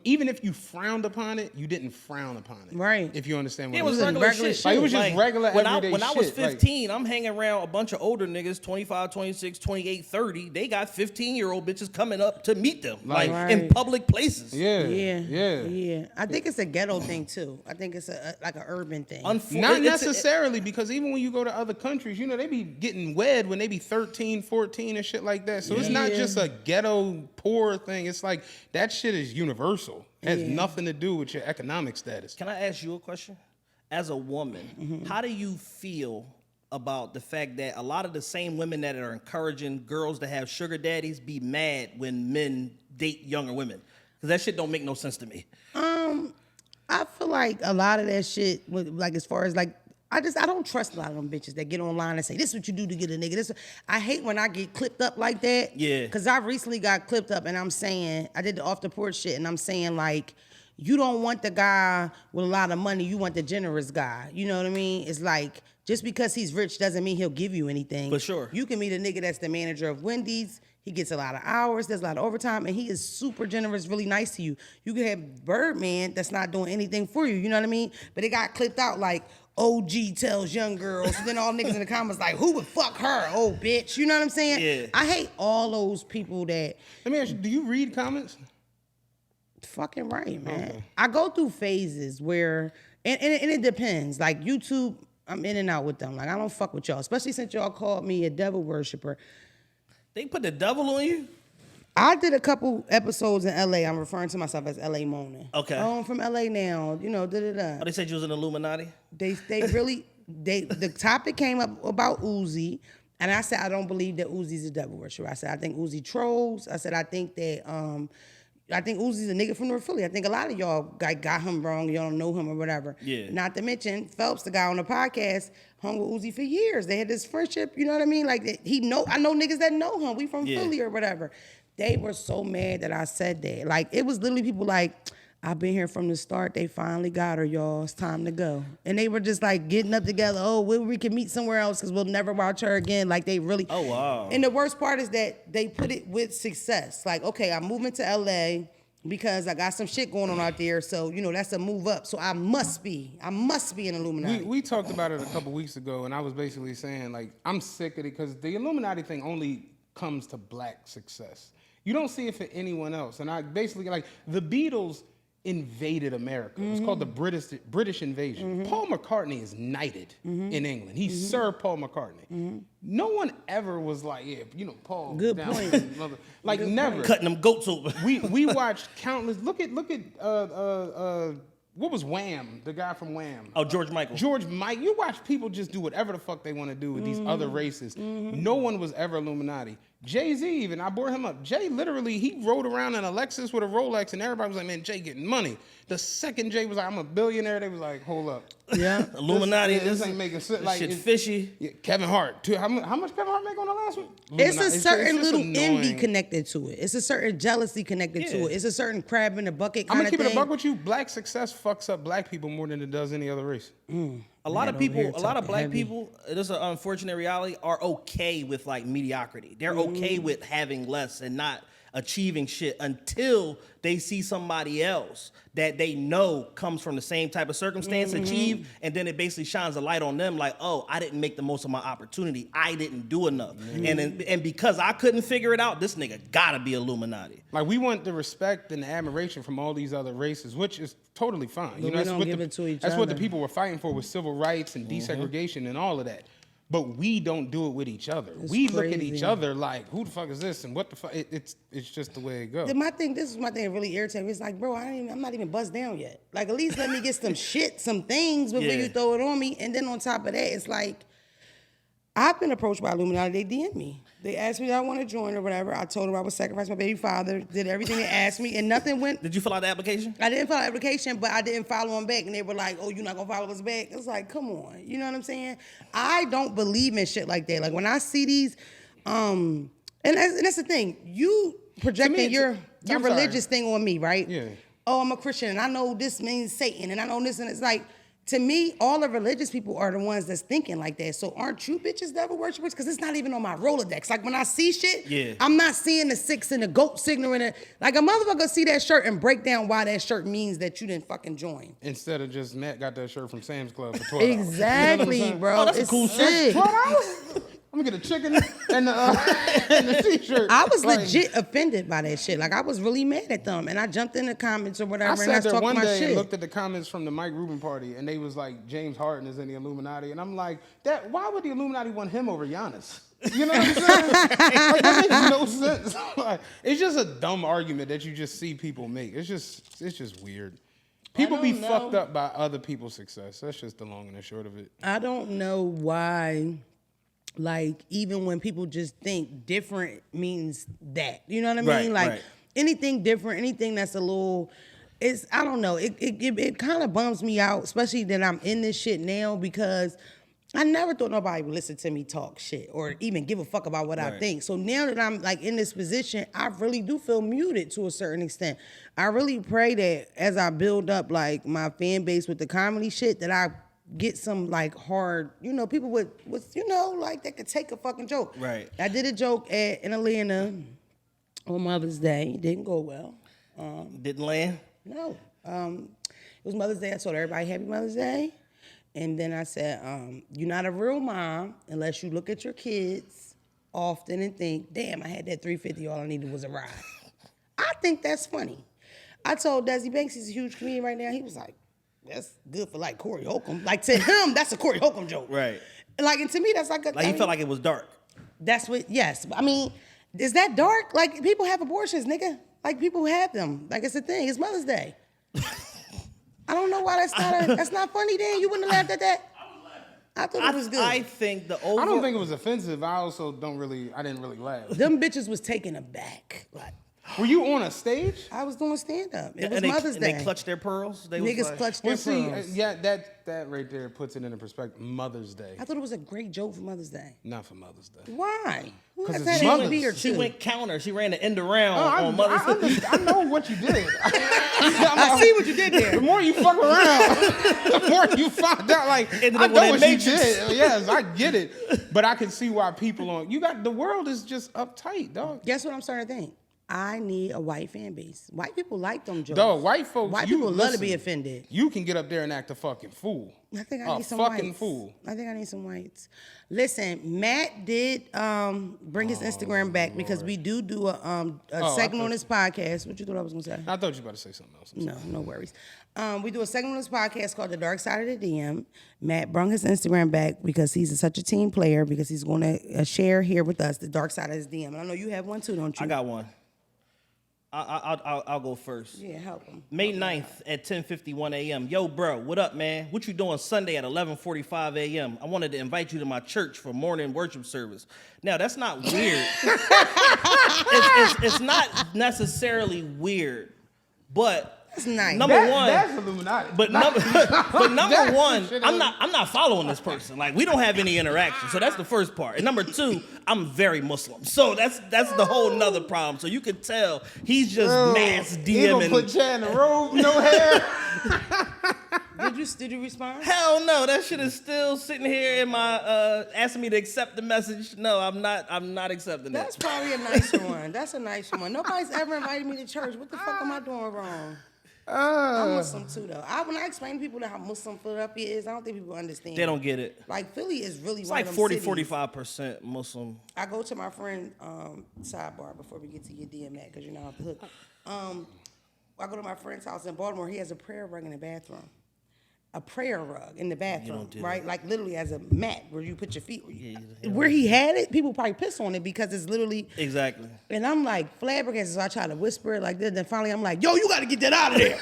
even if you frowned upon it, you didn't frown upon it. Right. If you understand what It I'm was saying. regular shit. Like, it was just regular everyday when I was shit, like- 15, I'm hanging around a bunch of older niggas, 25, 26, 28, 30. They got 15-year-old bitches coming up to meet them, like in public places. Yeah. I think it's a ghetto thing too. I think it's like an urban thing. Not necessarily, because even when you go to other countries, they be getting wed when they be 13, 14 and shit like that. So it's not just a ghetto poor thing. It's like that shit is universal. It has nothing to do with your economic status. Can I ask you a question? As a woman, how do you feel about the fact that a lot of the same women that are encouraging girls to have sugar daddies be mad when men date younger women? Because that shit don't make no sense to me. I feel like a lot of that shit, like as far as like, I don't trust a lot of them bitches that get online and say, this is what you do to get a nigga. I hate when I get clipped up like that. Yeah. Because I recently got clipped up and I'm saying, I did the off the porch shit and I'm saying like, you don't want the guy with a lot of money, you want the generous guy. You know what I mean? It's like, just because he's rich doesn't mean he'll give you anything. For sure. You can meet a nigga that's the manager of Wendy's. He gets a lot of hours, does a lot of overtime, and he is super generous, really nice to you. You can have Birdman that's not doing anything for you, you know what I mean? But it got clipped out like, OG tells young girls. And then all niggas in the comments like, who would fuck her? Oh, bitch. You know what I'm saying? Yeah. I hate all those people that. Let me ask you, do you read comments? Fucking right, man. Okay. I go through phases where, and it depends. Like YouTube, I'm in and out with them. Like I don't fuck with y'all, especially since y'all called me a devil worshiper. They put the devil on you? I did a couple episodes in LA. I'm referring to myself as LA Mona. Okay. Oh, I'm from LA now. You know, Oh, they said you was an Illuminati? They really the topic came up about Uzi, and I said I don't believe that Uzi's a devil worshiper. I said I think Uzi trolls. I said I think Uzi's a nigga from North Philly. I think a lot of y'all got him wrong. Y'all don't know him or whatever. Yeah. Not to mention Phelps, the guy on the podcast, hung with Uzi for years. They had this friendship. You know what I mean? Like I know niggas that know him. We from Philly or whatever. They were so mad that I said that. Like it was literally people like, I've been here from the start. They finally got her, y'all. It's time to go. And they were just like getting up together. Oh, we can meet somewhere else because we'll never watch her again. Like they really. Oh, wow. And the worst part is that they put it with success. Like, okay, I'm moving to LA because I got some shit going on out there. So, you know, that's a move up. So I must be an Illuminati. We talked about it a couple weeks ago, and I was basically saying, like, I'm sick of it because the Illuminati thing only comes to black success. You don't see it for anyone else. And I basically, like, the Beatles invaded America. It was called the British invasion. Paul McCartney is knighted in England. He's Sir Paul McCartney. No one ever was like, yeah, you know, Paul. Good down point. there, like Good never. point. Cutting them goats open. We watched countless. Look at what was Wham? The guy from Wham. Oh, George Michael. George Mike. You watch people just do whatever the fuck they want to do with these other races. No one was ever Illuminati. Jay-Z even, I brought him up. Jay literally, he rode around in a Lexus with a Rolex and everybody was like, man, Jay getting money. The second Jay was like, I'm a billionaire, they was like, hold up. Yeah. Illuminati. This ain't making sense. Like, shit fishy. Yeah, Kevin Hart. How much Kevin Hart make on the last one? It's a Illuminati. certain just little annoying. envy connected to it. It's a certain jealousy connected to Yeah. it. It's a certain crab in the bucket I'm kind gonna of keep thing. it a buck with you. Black success fucks up black people more than it does any other race. A lot of people, a lot of black heavy. people, this is an unfortunate reality, are okay with like mediocrity. They're okay with having less and not achieving shit until they see somebody else that they know comes from the same type of circumstance achieve, and then it basically shines a light on them like, oh, I didn't make the most of my opportunity. I didn't do enough. And because I couldn't figure it out, this nigga gotta be Illuminati. Like, we want the respect and the admiration from all these other races, which is totally fine. But we don't give it to each that's what the other. people were fighting for with civil rights and desegregation and all of that. But we don't do it with each other. We look at each crazy. other like, who the fuck is this? And what the fuck? It's just the way it goes. This is my thing that really irritates me. It's like, bro, I'm not even buzzed down yet. Like, at least let me get some shit, some things before you throw it on me. And then on top of that, it's like, I've been approached by Illuminati. They DM'd me. They asked me if I want to join or whatever. I told them I would sacrifice my baby father, did everything they asked me, and nothing went. Did you fill out the application? I didn't fill out the application, but I didn't follow them back. And they were like, oh, you're not going to follow us back? It's like, come on. You know what I'm saying? I don't believe in shit like that. Like, when I see these, and that's the thing. You projecting your I'm religious sorry. thing on me, right? Yeah. Oh, I'm a Christian, and I know this means Satan, and I know this, and it's like, to me, all the religious people are the ones that's thinking like that. So aren't you bitches devil worshippers? Because it's not even on my Rolodex. Like, when I see shit, I'm not seeing the 6 and the goat signal in it. Like, a motherfucker see that shirt and break down why that shirt means that you didn't fucking join. Instead of just Matt got that shirt from Sam's Club for $12. Exactly, bro. Oh, that's a it's cool sick. $12? I'm gonna get a chicken and the t-shirt. I was Like, legit offended by that shit. Like, I was really mad at them. And I jumped in the comments or whatever, I and I sat was there talking one my day shit. and looked at the comments from the Mike Rubin party, and they was like, James Harden is in the Illuminati, and I'm like, why would the Illuminati want him over Giannis? You know what I'm saying? Like, that makes no sense. Like, it's just a dumb argument that you just see people make. It's just weird. People be don't know. fucked up by other people's success. That's just the long and the short of it. I don't know why, like, even when people just think different means that. You know what I mean? Right, like, right. anything different, anything that's a little, I don't know. It kind of bums me out, especially that I'm in this shit now, because I never thought nobody would listen to me talk shit or even give a fuck about what I Right. think. So now that I'm like in this position, I really do feel muted to a certain extent. I really pray that as I build up like my fan base with the comedy shit, that I get some like hard, people with like that could take a fucking joke. Right. I did a joke in Atlanta on Mother's Day. It didn't go well. Didn't land? No. It was Mother's Day. I told everybody Happy Mother's Day. And then I said, you're not a real mom unless you look at your kids often and think, damn, I had that 350, all I needed was a ride. I think that's funny. I told Desi Banks, he's a huge comedian right now, he was like, that's good for like Corey Holcomb. Like to him, that's a Corey Holcomb joke. Right. Like, and to me, that's like a... Like he felt like it was dark. That's what, yes. I mean, is that dark? Like, people have abortions, nigga. Like, people have them. Like, it's a thing. It's Mother's Day. I don't know why that's not funny then. You wouldn't have laughed at that? I thought it was good. I think I don't think it was offensive. I didn't really laugh. Them bitches was taken aback. Like, were you on a stage? I was doing stand-up. It was and Mother's Day. And they clutched their pearls? Niggas clutched their pearls. Yeah, that right there puts it into perspective. Mother's Day. I thought it was a great joke for Mother's Day. Not for Mother's Day. Why? Because it's Mother's Day. She went counter. She ran the end around on Mother's Day. I know what you did. I see what you did there. The more you fuck around, the more you find out. Like, I know what you did. Yes, I get it. But I can see why people the world is just uptight, dog. Guess what I'm starting to think? I need a white fan base. White people like them jokes. Dog, white folks, white people love to be offended. You can get up there and act a fucking fool. I think I need some fucking whites. Fool. I think I need some whites. Listen, Matt did bring his Instagram back because we do a segment on this podcast. What you thought I was gonna say? I thought you were about to say something else. No worries. We do a segment on this podcast called The Dark Side of the DM. Matt brought his Instagram back because he's such a team player because he's going to share here with us the dark side of his DM. And I know you have one too, don't you? I got one. I'll go first. Yeah, help him. May 9th at 10:51 a.m. Yo, bro, what up, man? What you doing Sunday at 11:45 a.m.? I wanted to invite you to my church for morning worship service. Now, that's not weird. it's not necessarily weird, but that's nice. Number one, that's Illuminati. But number one, I'm not following this person. Like, we don't have any interaction. So that's the first part. And number two, I'm very Muslim. So that's the whole nother problem. So you could tell he's just mass DMing. He gonna put Chad in a robe, no hair. Did you respond? Hell no, that shit is still sitting here in my asking me to accept the message. No, I'm not accepting that. That's probably a nicer one. That's a nice one. Nobody's ever invited me to church. What the fuck am I doing wrong? I'm Muslim too, though. When I explain to people how Muslim Philadelphia is, I don't think people understand. They don't get it. Like, Philly is really it's one like of them 45% Muslim. I go to my friend sidebar before we get to your DM Matt, because you're not off the hook. I go to my friend's house in Baltimore. He has a prayer rug in the bathroom. A prayer rug in the bathroom, right? Like literally as a mat where you put your feet. Where he had it, people probably piss on it because it's literally. Exactly. And I'm like flabbergasted, so I try to whisper it like this. Then finally I'm like, yo, you got to get that out of there.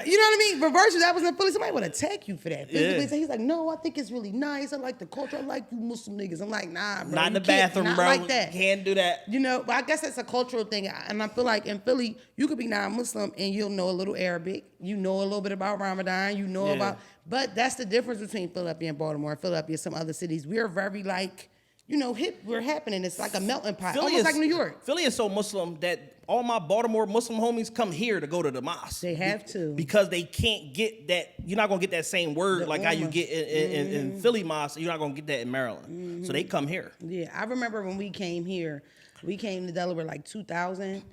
You know what I mean? Reverse, that was in Philly. Somebody would attack you for that. Yeah. He's like, no, I think it's really nice. I like the culture. I like you Muslim niggas. I'm like, nah, bro. Not in the bathroom, not bro. Like that. Can't do that. You know, but I guess that's a cultural thing. And I feel like in Philly, you could be non-Muslim and you'll know a little Arabic. You know a little bit about Ramadan. You know about... But that's the difference between Philadelphia and Baltimore. Philadelphia and some other cities. We're very hip. We're happening. It's like a melting pot, almost like New York. Philly is so Muslim that all my Baltimore Muslim homies come here to go to the mosque. They have to. Because they can't get that. You're not going to get that same word like how you get in Philly mosque. You're not going to get that in Maryland. Mm-hmm. So they come here. Yeah, I remember when we came here. We came to Delaware like 2000.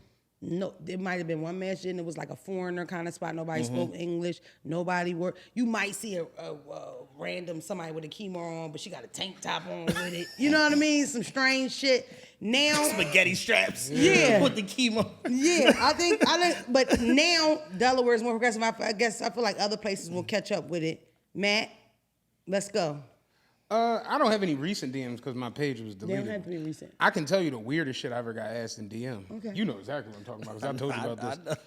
No, there might have been one masjid and it was like a foreigner kind of spot. Nobody spoke English. Nobody worked. You might see a random somebody with a kimono on, but she got a tank top on with it. You know what I mean? Some strange shit. Now spaghetti straps. Yeah, with the kimono. Yeah, I think. But now Delaware is more progressive. I guess I feel like other places will catch up with it. Matt, let's go. I don't have any recent DMs because my page was deleted. They don't have to be recent. I can tell you the weirdest shit I ever got asked in DM. Okay. You know exactly what I'm talking about because I told you about this.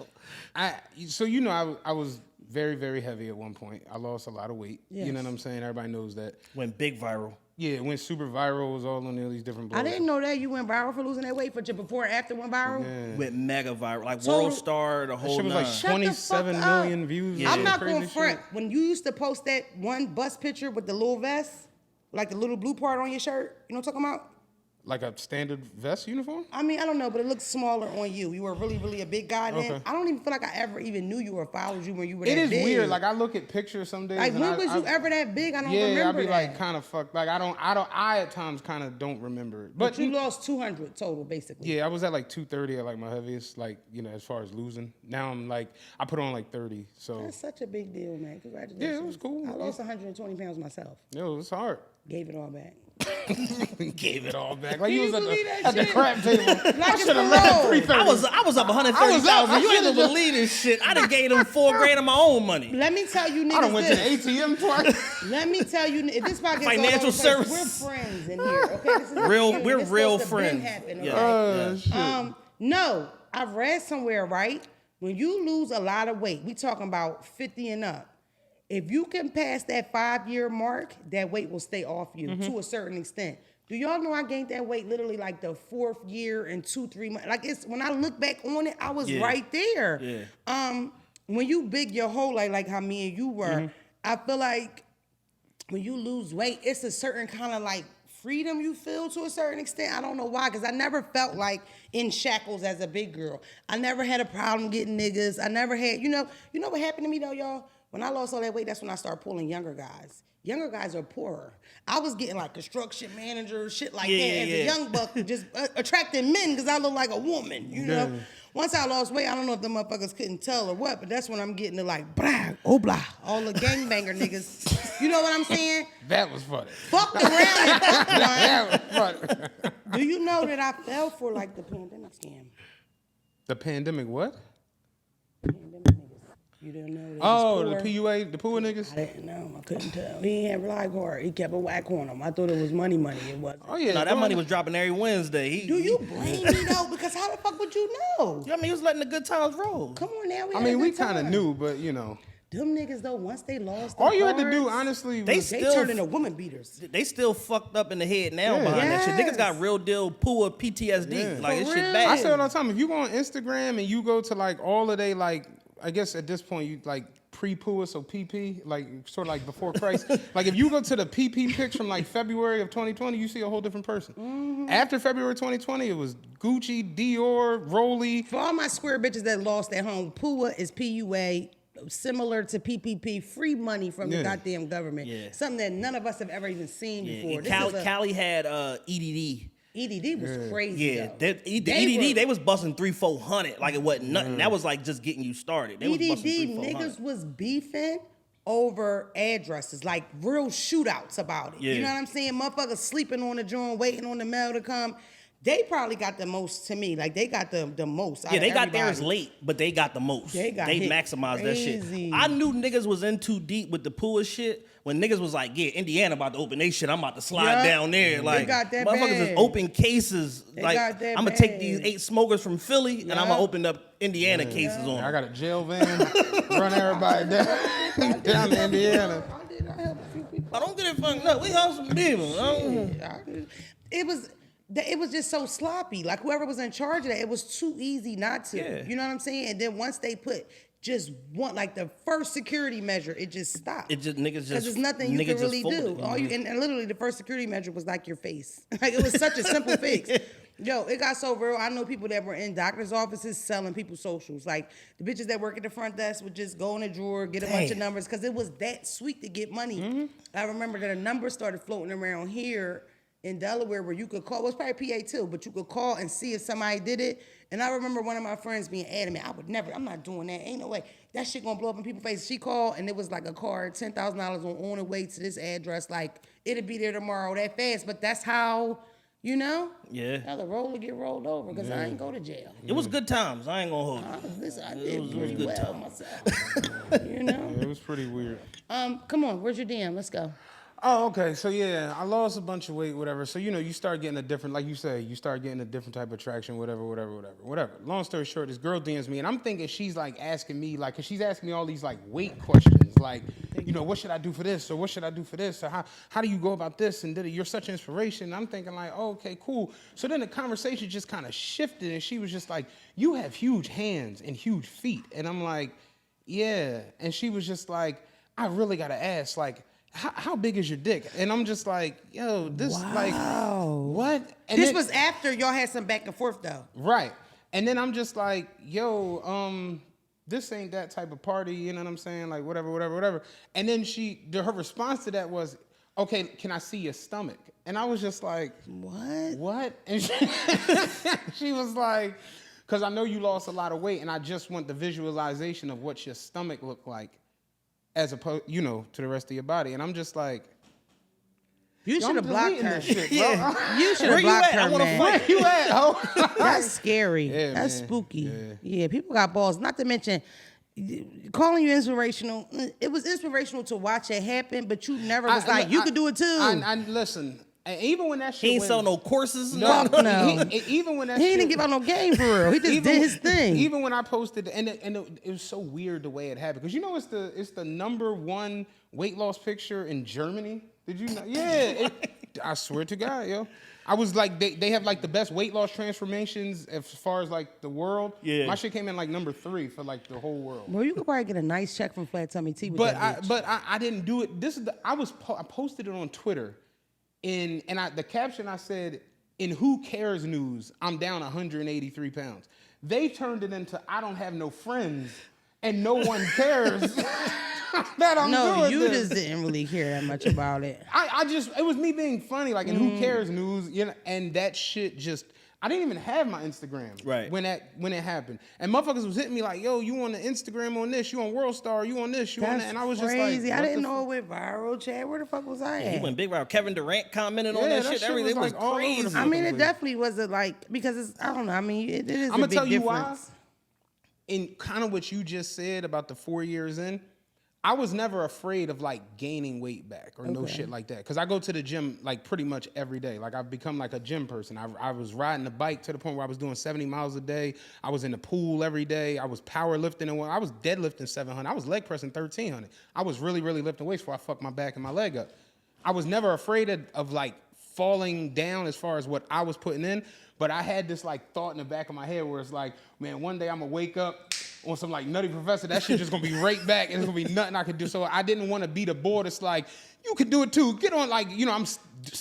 I know. So I was very, very heavy at one point. I lost a lot of weight. Yes. You know what I'm saying? Everybody knows that. Went big viral. Yeah, it went super viral. It was all on all these different blogs. I didn't know that you went viral for losing that weight, but your before and after went viral? Yeah. Went mega viral. Like So- World Star, the whole Shit was nine. like Shut the 27 fuck up. million views. Yeah. I'm not Crazy going front. shit. When you used to post that one bus picture with the little vest, like the little blue part on your shirt, you know what I'm talking about? Like a standard vest uniform? I mean, I don't know, but it looks smaller on you. You were really, really a big guy then. Okay. I don't even feel like I ever even knew you or followed you when you were that It is big. weird. Like I look at pictures some days. Like and when was you ever that big? I don't remember Yeah, I be that. like kind of fucked. Like I at times kind of don't remember it. But you lost 200 total, basically. Yeah, I was at like 230 at like my heaviest, like, you know, as far as losing. Now I'm like, I put on like 30, so. That's such a big deal, man. Congratulations. Yeah, it was cool. I lost 120 pounds myself. Yo, it was hard. Gave it all back. Gave it all back. Like Can you was you believe at that the shit? crap table. I it's should have parole. left at 330. I was up 130,000. I You ain't should've gonna believe this shit. I done gave them $4,000 of my own money. Let me tell you niggas I done went to the this. ATM twice. Let me tell you, if this podcast Financial all over the place, service. we're friends in here, okay? This is We're real supposed to been friends. happen, Yeah. okay? Shit. No, I've read somewhere, right? When you lose a lot of weight, we talking about 50 and up. If you can pass that 5-year mark, that weight will stay off you to a certain extent. Do y'all know I gained that weight literally like the 4th year in 2-3 months? Like it's when I look back on it, I was right there. Yeah. When you big your whole life, like how me and you were, I feel like when you lose weight, it's a certain kind of like freedom you feel to a certain extent. I don't know why, because I never felt like in shackles as a big girl. I never had a problem getting niggas. I never had, you know what happened to me though, y'all? When I lost all that weight, that's when I started pulling younger guys. Younger guys are poorer. I was getting like construction managers, shit like that as a young buck, just attracting men because I look like a woman, you know? Once I lost weight, I don't know if the motherfuckers couldn't tell or what, but that's when I'm getting to like, blah, oh blah, all the gangbanger niggas. You know what I'm saying? That was funny. Fucked around and fucked one. That was funny. Do you know that I fell for like the pandemic scam? The pandemic what? Pandemic niggas. You didn't know that. Oh, the PUA, the PUA niggas? I didn't know. I couldn't tell. He ain't have live card. He kept a whack on him. I thought it was money. It wasn't. Oh, yeah. No, that money was dropping every Wednesday. Do you blame me though? Because how the fuck would you know? I mean, he was letting the good times roll. Come on now. I mean, we kind of of knew, but you know. Them niggas though, once they lost All the you had to do, cards, honestly, They was... they still- turned into woman beaters. They still fucked up in the head now Yeah. behind that shit. Yes. Niggas got real deal poor PTSD. Yeah. Like, For this shit real? bad. I say it all the time. If you go on Instagram and you go to like all of they like, I guess at this point you like pre-pua, so PP, like sort of like before Christ. Like if you go to the PP pics from like February of 2020, you see a whole different person. After February 2020, it was Gucci, Dior, Rolly. For all my square bitches that lost at home, PUA is PUA, similar to PPP, free money from the Yeah. goddamn government. Yeah. Something that none of us have ever even seen before. And This is Cali had EDD. EDD was crazy. Yeah, though. the EDD, they was busting 300-400 like it wasn't nothing. That was like just getting you started. They was EDD busting 300-400. niggas was beefing over addresses, like real shootouts about it. Yeah. You know what I'm saying? Motherfuckers sleeping on the joint, waiting on the mail to come. They probably got the most to me. Like they got the most. out Yeah, of they got everybody. theirs late, but they got the most. They got they hit maximized that crazy. shit. I knew niggas was in too deep with the Pua shit when niggas was like, yeah, Indiana about to open they shit. I'm about to slide Yeah. down there. Like got that motherfuckers bad. is open cases. They like got that I'm gonna take bad. these 8 smokers from Philly and I'm Yeah. gonna open up Indiana cases on I them. got a jail van, run everybody down to Indiana. I helped a few people. I don't get it fucked up. We help some people. It was just so sloppy. Like whoever was in charge of that, it was too easy not to. Yeah. You know what I'm saying? And then once they put just one, like the first security measure, it just stopped. It just niggas Because just there's nothing you niggas can just really do. folded. All you and literally the first security measure was like your face. Like it was such a simple fix. Yo, it got so real. I know people that were in doctor's offices selling people socials. Like the bitches that work at the front desk would just go in a drawer, get a bunch of numbers, because it was that sweet to get money. I remember that a number started floating around here in Delaware where you could call. Well, it was probably PA too, but you could call and see if somebody did it. And I remember one of my friends being adamant, I'm not doing that. Ain't no way. That shit gonna blow up in people's faces. She called and it was like a card, $10,000 on the way to this address. Like it'll be there tomorrow that fast. But that's how, you know? Yeah. Now the roller get rolled over because I ain't go to jail. It was good times. I ain't gonna hold you. Listen, I It did was pretty good well time. myself. You know? It was pretty weird. Come on, where's your DM? Let's go. Oh, okay. So yeah, I lost a bunch of weight, whatever. So you know, you start getting a different, like you say, you start getting a different type of traction, whatever. Long story short, this girl DMs me, and I'm thinking she's like asking me, like, cause she's asking me all these like weight questions, like, you know, what should I do for this, or what should I do for this, or how do you go about this, and you're such an inspiration. And I'm thinking like, oh, okay, cool. So then the conversation just kind of shifted, and she was just like, you have huge hands and huge feet, and I'm like, yeah, and she was just like, I really gotta ask, like, how big is your dick? And I'm just like, yo, this like what? And This then- was after y'all had some back and forth though. right. And then I'm just like, yo, this ain't that type of party, you know what I'm saying? Like whatever. And then her response to that was, okay, can I see your stomach? And I was just like, what? And she was like, because I know you lost a lot of weight, and I just want the visualization of what your stomach looked like as opposed, to the rest of your body. And I'm just like, You should have blocked her. Shit, bro. You should Where have you blocked at? I her, wanna man. fight. Where you at, ho? That's scary. Yeah, That's man. spooky. Yeah, people got balls. Not to mention, calling you inspirational. It was inspirational to watch it happen, but you never was like, you could do it too. I listen. And even when that shit He ain't went- sell no courses. Fuck no. Even when that He shit, didn't give out no game for real. He just did his thing. Even when I posted, and it was so weird the way it happened, because it's the #1 weight loss picture in Germany. Did you know? Yeah, I swear to God, yo. I was like, they have like the best weight loss transformations as far as like the world. Yeah. My shit came in like #3 for like the whole world. Bro, you could probably get a nice check from Flat Tummy Tea with But that bitch. I didn't do it. I posted it on Twitter, the caption I said, in Who Cares news, I'm down 183 pounds. They turned it into I don't have no friends and no one cares that I'm doing you this. just didn't really care that much about it. It was me being funny, like in Who Cares news, and that shit just. I didn't even have my Instagram when it happened, and motherfuckers was hitting me like, "Yo, you on the Instagram on this? You on World Star? You on this? You on that?" And I was crazy. just like, I what didn't the know it went viral, Chad. Where the fuck was I at? He went big viral. Kevin Durant commented on Yeah, that that shit. shit Everything was, was like, all over the crazy. I mean, it Fucking definitely wasn't like, because it's, I don't know. I mean, it is I'm a gonna big tell you difference. why. In kind of what you just said about the 4 years in, I was never afraid of like gaining weight back or no shit like that. Because I go to the gym like pretty much every day. Like I've become like a gym person. I was riding the bike to the point where I was doing 70 miles a day. I was in the pool every day. I was powerlifting. I was deadlifting 700. I was leg pressing 1,300. I was really, really lifting weights before I fucked my back and my leg up. I was never afraid of like falling down as far as what I was putting in. But I had this like thought in the back of my head where it's like, man, one day I'm gonna wake up on some like Nutty Professor, that shit just gonna be right back and it's gonna be nothing I could do. So I didn't want to be the boy that's like, you could do it too. Get on, like, I'm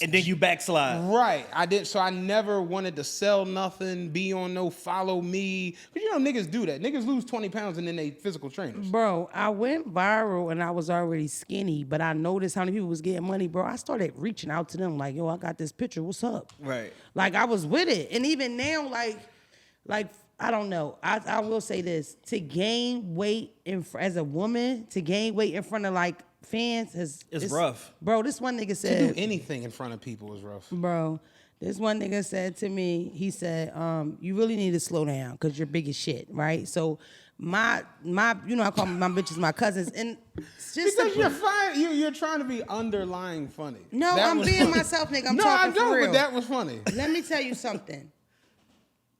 And then you backslide. right. I did. So I never wanted to sell nothing, be on no follow me. But niggas do that. Niggas lose 20 pounds and then they physical trainers. Bro, I went viral and I was already skinny, but I noticed how many people was getting money, bro. I started reaching out to them like, yo, I got this picture. What's up? Right. Like, I was with it. And even now, like I don't know. I will say this. To gain weight as a woman, to gain weight in front of, like, fans It's rough. Bro, this one nigga To said. do anything in front of people is rough. Bro, this one nigga said to me, he said, you really need to slow down because you're big as shit, right? So my I call my bitches my cousins. And it's just Because you're fine. You're trying to be underlying funny. No, That I'm was being funny. myself, nigga. I'm no, talking I don't, for real. but that was funny. Let me tell you something.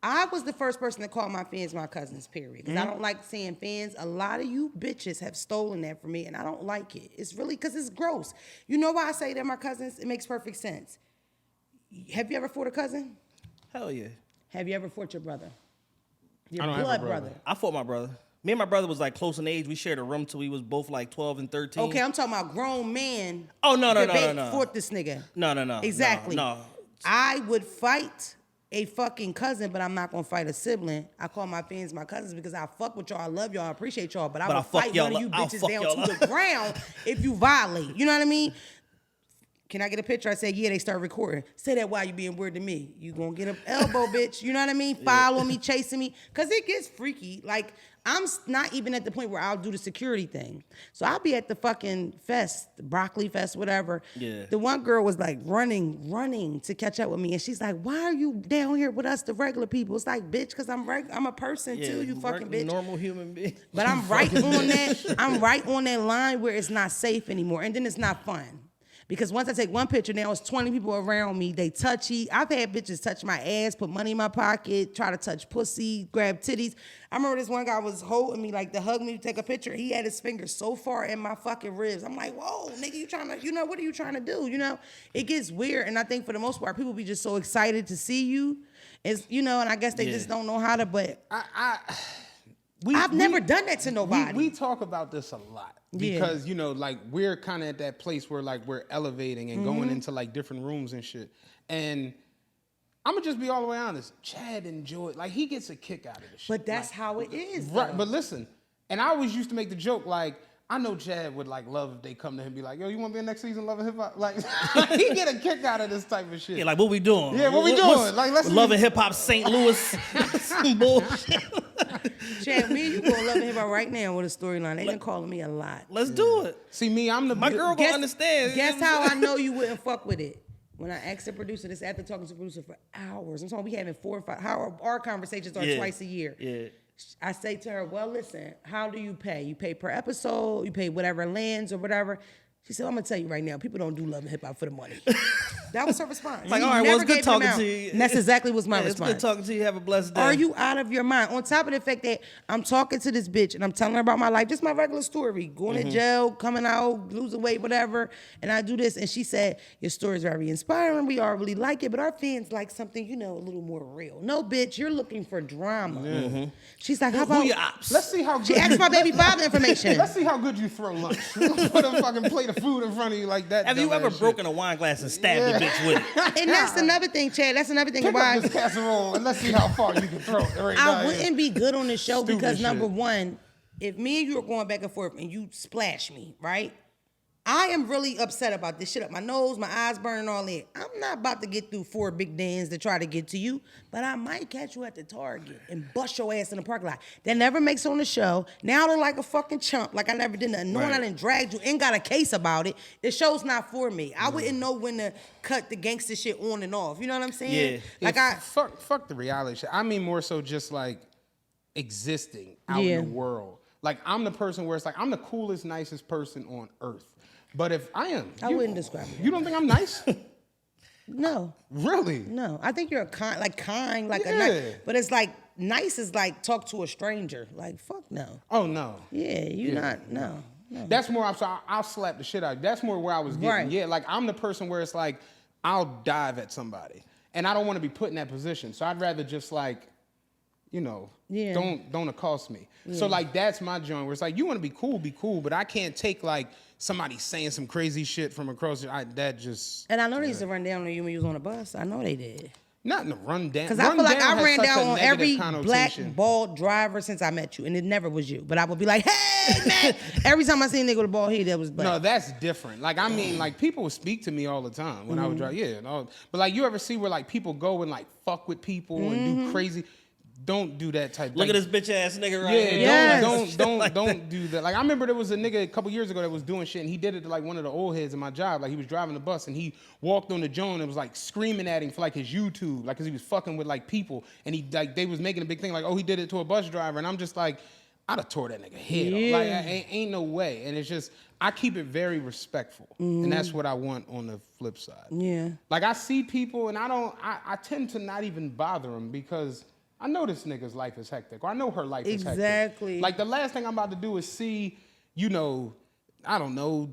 I was the first person to call my fans my cousins, period. Because I don't like saying fans. A lot of you bitches have stolen that from me, and I don't like it. It's really because it's gross. You know why I say they're my cousins? It makes perfect sense. Have you ever fought a cousin? Hell yeah. Have you ever fought your brother? Your I don't have a blood brother. brother. I fought my brother. Me and my brother was like close in age. We shared a room till we was both like 12 and 13. Okay, I'm talking about grown man. Oh, no. Fought this nigga. No. Exactly. No. I would fight a fucking cousin, but I'm not gonna fight a sibling. I call my fans my cousins because I fuck with y'all, I love y'all, I appreciate y'all, but I will fight one of you bitches down to the ground if you violate. You know what I mean? Can I get a picture? I said, yeah, they start recording. Say that while you being weird to me. You gonna get an elbow, bitch. You know what I mean? Following me, chasing me. Because it gets freaky. Like, I'm not even at the point where I'll do the security thing. So I'll be at the fucking fest, the broccoli fest, whatever. Yeah. The one girl was like running to catch up with me. And she's like, why are you down here with us, the regular people? It's like, bitch, because I'm a person too, you fucking bitch. Normal human being. But I'm right on that. I'm right on that line where it's not safe anymore. And then it's not fun. Because once I take one picture, now it's 20 people around me. They touchy. I've had bitches touch my ass, put money in my pocket, try to touch pussy, grab titties. I remember this one guy was holding me like to hug me to take a picture. He had his fingers so far in my fucking ribs. I'm like, whoa, nigga, you trying to, what are you trying to do? It gets weird. And I think for the most part, people be just so excited to see you. It's, and I guess they just don't know how to, but. I've never done that to nobody. We talk about this a lot because, Yeah. like we're kind of at that place where like we're elevating and going into like different rooms and shit. And I'm gonna just be all the way honest. Chad enjoyed, like he gets a kick out of this shit. But that's how it is. Right, though. but listen, and I always used to make the joke like, I know Chad would like love if they come to him and be like, yo, you want to be in next season Love and Hip Hop? Like, he get a kick out of this type of shit. Yeah, like what we doing? Yeah, what we doing? Like, let's Love and Hip Hop St. Louis. Some bullshit. Chad, me and you gonna love and hip hop right now with a storyline. They've been calling me a lot. Let's do it. See, me, I'm the My girl gonna understand. Guess how I know you wouldn't fuck with it? When I asked the producer, this after talking to the producer for hours. I'm talking, we having 4 or 5. How our conversations are twice a year. Yeah. I say to her, well, listen, how do you pay? You pay per episode, you pay whatever lands or whatever. She said, I'm gonna tell you right now, people don't do love and hip hop for the money. That was her response. Like, She all right, well, never it's good gave it an talking amount. to you. And that's exactly what's my It's response. good talking to you. Have a blessed day. Are you out of your mind? On top of the fact that I'm talking to this bitch and I'm telling her about my life, just my regular story, going to jail, coming out, losing weight, whatever, and I do this, and she said, your story is very inspiring, we all really like it, but our fans like something, a little more real. No, bitch, you're looking for drama. She's like, how about... Who your ops? Let's see how good She asked my baby father information. Let's see how good you throw lunch. Put a fucking plate of food in front of you like that. Have you dumbass ever shit. broken a wine glass and stabbed the bitch with it? And that's another thing, Chad. That's another thing Pick why up this casserole and let's see how far you can throw it. Right now. I wouldn't be good on the show Stupid because shit. number one, if me and you are going back and forth and you splash me, right? I am really upset about this shit up my nose, my eyes burning all in. I'm not about to get through 4 big dens to try to get to you, but I might catch you at the Target and bust your ass in the parking lot. That never makes it on the show. Now I look like a fucking chump, like I never did nothing. Knowing I done dragged you and got a case about it, the show's not for me. I wouldn't know when to cut the gangster shit on and off. You know what I'm saying? Yeah. Like fuck the reality shit. I mean more so just like existing out in the world. Like I'm the person where it's like I'm the coolest, nicest person on earth. But if I am, I wouldn't describe me. You don't think I'm nice? No. Really? No, I think you're kind, like a Yeah. nice, but it's like nice is like talk to a stranger. Like fuck no. Oh no. Yeah, you not no. That's more. I'll slap the shit out of you. That's more where I was getting. Right. Yeah, like I'm the person where it's like I'll dive at somebody, and I don't want to be put in that position. So I'd rather just like, Yeah. don't accost me. So like that's my joint where it's like you want to be cool, but I can't take like somebody saying some crazy shit from across. That just. And I know they used to run down on you when you was on the bus. I know they did. Not in the run down. Because I feel like I has ran such down a on negative every black connotation. bald driver since I met you, and it never was you. But I would be like, hey man, every time I see a nigga with a bald head, that was black. No, that's different. Like, I mean, like, people would speak to me all the time when I would drive. Yeah, no. But, like, you ever see where, like, people go and, like, fuck with people and do crazy... Don't do that type. Look like, at this bitch ass nigga right yeah, here. Yes. don't do that. Like I remember there was a nigga a couple years ago that was doing shit, and he did it to like one of the old heads in my job. Like he was driving the bus, and he walked on the joint and was like screaming at him for like his YouTube, like because he was fucking with like people, and he like they was making a big thing like, oh, he did it to a bus driver, and I'm just like, I'd have tore that nigga head off. Like ain't no way. And it's just I keep it very respectful, and that's what I want on the flip side. Yeah. Like I see people, and I tend to not even bother them because. I know this nigga's life is hectic, or I know her life is hectic. Exactly. Like the last thing I'm about to do is see, I don't know,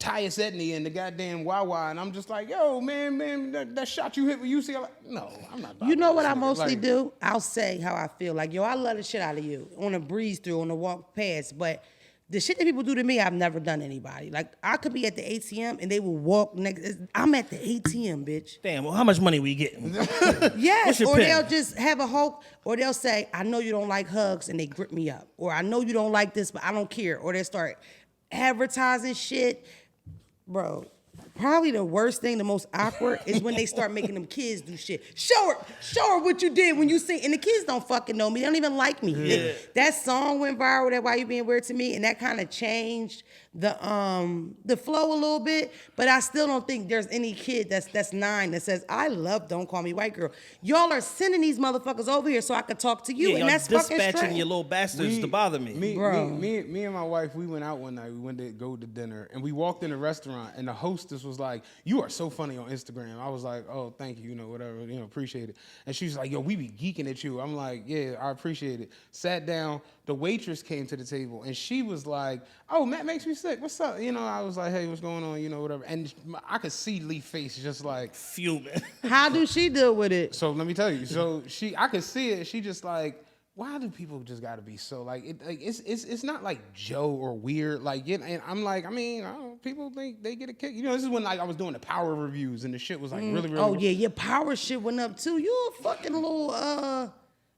Tyus Etney and the goddamn Wawa, and I'm just like, yo, man, that shot you hit with UCLA. No, I'm not. You know what I nigga. mostly Like, do? I'll say how I feel. Like, yo, I love the shit out of you on a breeze through, on a walk past, but the shit that people do to me, I've never done to anybody. Like, I could be at the ATM and they will walk next. I'm at the ATM, bitch. Damn, well, how much money we getting? Yes, What's your or pin? they'll just have a hope, or they'll say, I know you don't like hugs, and they grip me up. Or I know you don't like this, but I don't care. Or they start advertising shit. Bro, probably the worst thing, the most awkward, is when they start making them kids do shit. Show her what you did when you sing. And the kids don't fucking know me. They don't even like me. Yeah. That song went viral, that Why You Being Weird to Me, and that kind of changed the flow a little bit. But I still don't think there's any kid that's 9 that says, I love Don't Call Me White Girl. Y'all are sending these motherfuckers over here so I could talk to you, Yeah, and y'all that's fucking dispatching straight. your little bastards to bother me. Me and my wife, we went out one night. We went to go to dinner, and we walked in a restaurant, and the hostess was like, "You are so funny on Instagram." I was like, "Oh, thank you, whatever, appreciate it." And she was like, "Yo, we be geeking at you." I'm like, "Yeah, I appreciate it." Sat down. The waitress came to the table, and she was like, "Oh, Matt makes me sick. What's up?" I was like, "Hey, what's going on?" Whatever. And I could see Lee's face just like Fuming. How do she deal with it? So let me tell you. So I could see it. She just like, why do people just gotta be so like it's not like Joe or weird like and I'm like I mean I don't, people think they get a kick, you know. This is when like I was doing the power reviews and the shit was like really Oh yeah, your power shit went up too. You a fucking little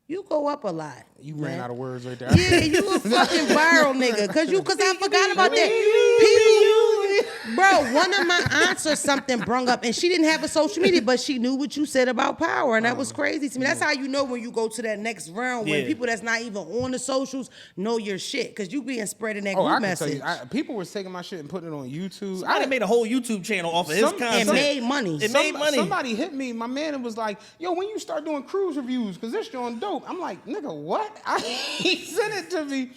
you go up a lot. you ran out of words right there. Yeah, you a fucking viral nigga. Cause I forgot about that. People, bro, one of my aunts or something brung up, and she didn't have a social media, but she knew what you said about power, and that was crazy to me. That's how you know when you go to that next round, when people that's not even on the socials know your shit, cause you being spreading that group message. Tell you, people was taking my shit and putting it on YouTube. I made a whole YouTube channel off of his content. And made money. Somebody hit me, my man, and was like, yo, when you start doing cruise reviews, cause this joint dope. I'm like, nigga, what? He sent it to me.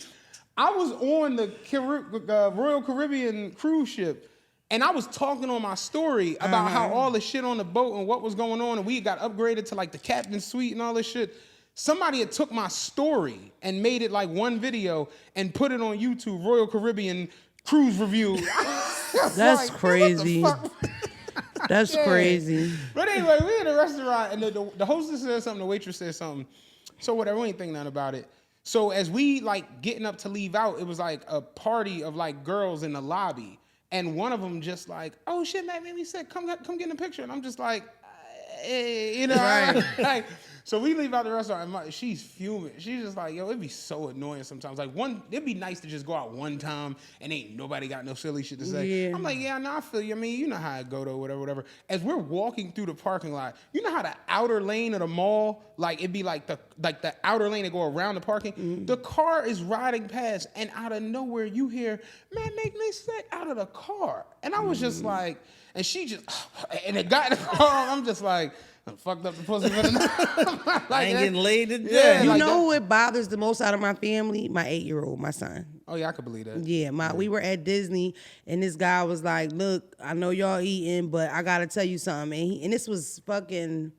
I was on the Royal Caribbean cruise ship, and I was talking on my story about how all the shit on the boat and what was going on, and we got upgraded to like the captain's suite and all this shit. Somebody had took my story and made it like one video and put it on YouTube, Royal Caribbean cruise review. That's like, crazy. That's crazy. But anyway, we in a restaurant, and the hostess said something, the waitress said something. So whatever, we ain't think nothing about it. So as we like getting up to leave out, it was like a party of like girls in the lobby, and one of them just like, oh shit, man, made me sick. Come get in a picture, and I'm just like, hey, you know, Right. like. So we leave out the restaurant, and she's fuming. She's just like, yo, it'd be so annoying sometimes. Like it'd be nice to just go out one time and ain't nobody got no silly shit to say. Yeah. I'm like, yeah, no, I feel you. I mean, you know how I go though, whatever. As we're walking through the parking lot, you know how the outer lane of the mall, like it'd be like the outer lane that go around the parking. Mm. The car is riding past, and out of nowhere you hear, man, make me sick out of the car. And I was just like, and she just, and it got in the car. I'm just like, I fucked up the pussy for the night. Like, I ain't getting laid to death. Yeah, You like know who it bothers the most out of my family? My 8-year-old, my son. Oh yeah, I could believe that. Yeah, we were at Disney, and this guy was like, look, I know y'all eating, but I gotta tell you something. And this was fucking,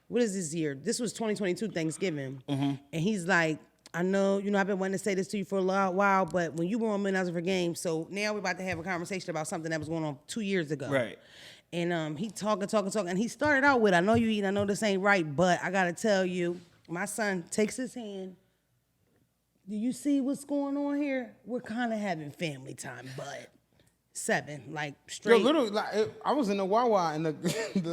what is this year? This was 2022 Thanksgiving. Mm-hmm. And he's like, I know, I've been wanting to say this to you for a while, but when you were on Million for Game, so now we're about to have a conversation about something that was going on 2 years ago. Right. And he talking, and he started out with, I know you eating, I know this ain't right, but I gotta tell you, my son takes his hand. Do you see what's going on here? We're kind of having family time, but 7, like straight. Yo, I was in the Wawa, and I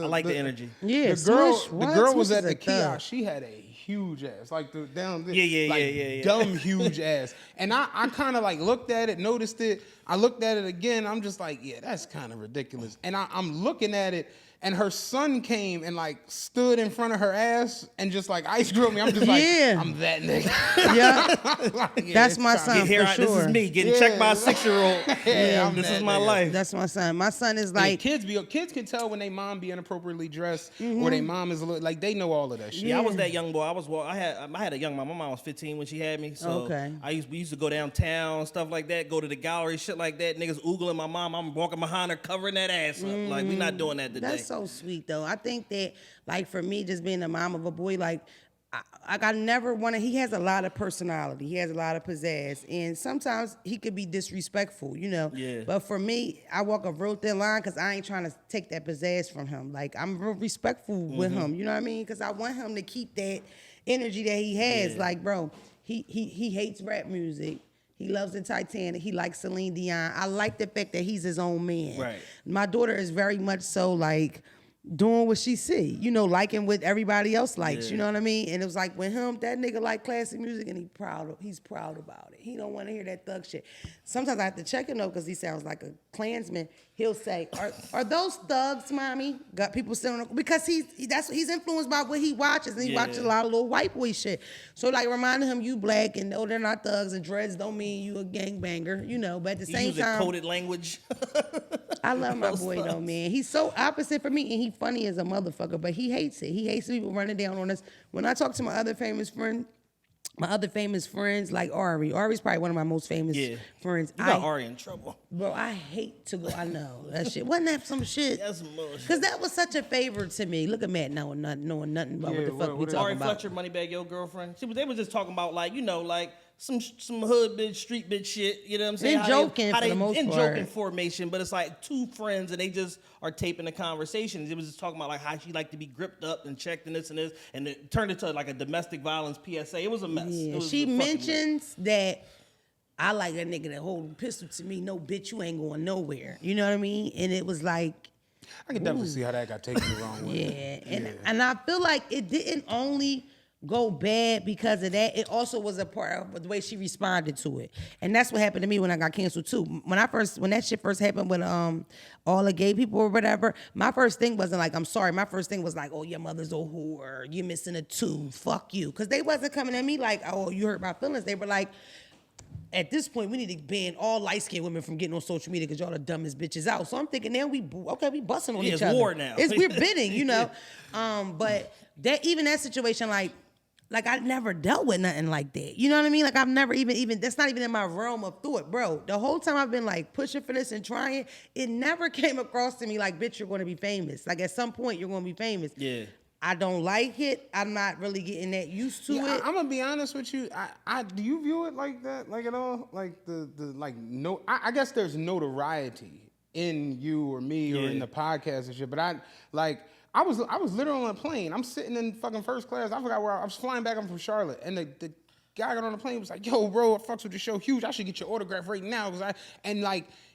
like the energy. Yeah, the girl was at the Smush is a thug. kiosk. She had a huge ass, like down there. Yeah. Dumb huge ass. And I kind of like looked at it, noticed it. I looked at it again. I'm just like, yeah, that's kind of ridiculous. And I'm looking at it, and her son came and like stood in front of her ass and just like ice grilled me. I'm just like, I'm that nigga. Yeah, like, that's my son Here, for sure. This is me getting checked by a 6-year-old. This is my nigga. life. That's my son. My son is like, kids can tell when they mom be inappropriately dressed or they mom is a little, like they know all of that shit. Yeah, I was that young boy. I had a young mom. My mom was 15 when she had me. So Okay. we used to go downtown, stuff like that, go to the gallery, shit like that. Niggas oogling my mom. I'm walking behind her, covering that ass up. Like, we not doing that today. that's so sweet though. I think that, like, for me, just being a mom of a boy, like, I never want to. He has a lot of personality. He has a lot of pizzazz, and sometimes he could be disrespectful, Yeah. But for me, I walk a real thin line because I ain't trying to take that pizzazz from him. Like, I'm real respectful with him. You know what I mean? Because I want him to keep that energy that he has. Yeah. Like, bro, he hates rap music. He loves the Titanic. He likes Celine Dion. I like the fact that he's his own man. Right. My daughter is very much so like doing what she see, liking what everybody else likes, you know what I mean? And it was like with him, that nigga like classic music and he's proud about it. He don't want to hear that thug shit. Sometimes I have to check him though because he sounds like a Klansman. He'll say, are those thugs, mommy? Got people sitting on, because he's influenced by what he watches, and he watches a lot of little white boy shit. So like reminding him you black and no, they're not thugs, and dreads don't mean you a gangbanger, but at the same time. Coded language. I love my boy though, man. He's so opposite for me, and he funny as a motherfucker, but he hates it. He hates people running down on us. When I talk to my other famous friends like Ari. Ari's probably one of my most famous friends. You got Ari in trouble. Bro, I hate to go. I know that shit. Wasn't that some shit? That's some bullshit. Because that was such a favor to me. Look at Matt knowing nothing about what the fuck we talking Ari about. Fletcher, Moneybag Yo girlfriend. They was just talking about like some hood bitch, street bitch shit. You know what I'm saying? And joking for the most in part. joking formation, but it's like two friends and they just are taping the conversations. It was just talking about like how she liked to be gripped up and checked and this, and it turned into like a domestic violence PSA. It was a mess. Yeah, It was she a fucking mentions that I like a nigga that hold a pistol to me. No, bitch, you ain't going nowhere. You know what I mean? And it was like, I can definitely see how that got taken the wrong way. yeah. And I feel like it didn't only go bad because of that. It also was a part of the way she responded to it. And that's what happened to me when I got canceled too. When that shit first happened with all the gay people or whatever, my first thing wasn't like, I'm sorry. My first thing was like, oh, your mother's a whore. You're missing a tooth. Fuck you. Because they wasn't coming at me like, oh, you hurt my feelings. They were like, at this point, we need to ban all light-skinned women from getting on social media because y'all the dumbest bitches out. So I'm thinking now we busting on each it's other. war now. We're bidding, you know. But that situation, like I never dealt with nothing like that. You know what I mean? Like I've never even that's not even in my realm of thought, bro. The whole time I've been like pushing for this and trying, it never came across to me like, bitch, you're going to be famous. Like at some point, you're going to be famous. Yeah. I don't like it. I'm not really getting that used to it. I'm gonna be honest with you. I do you view it like that, like at all? Like the like no. I guess there's notoriety in you or me or in the podcast and shit. But I was literally on a plane. I'm sitting in fucking first class. I forgot where I was flying back. I'm from Charlotte, and the guy got on the plane was like, "Yo, bro, I fucks with the show huge. I should get your autograph right now."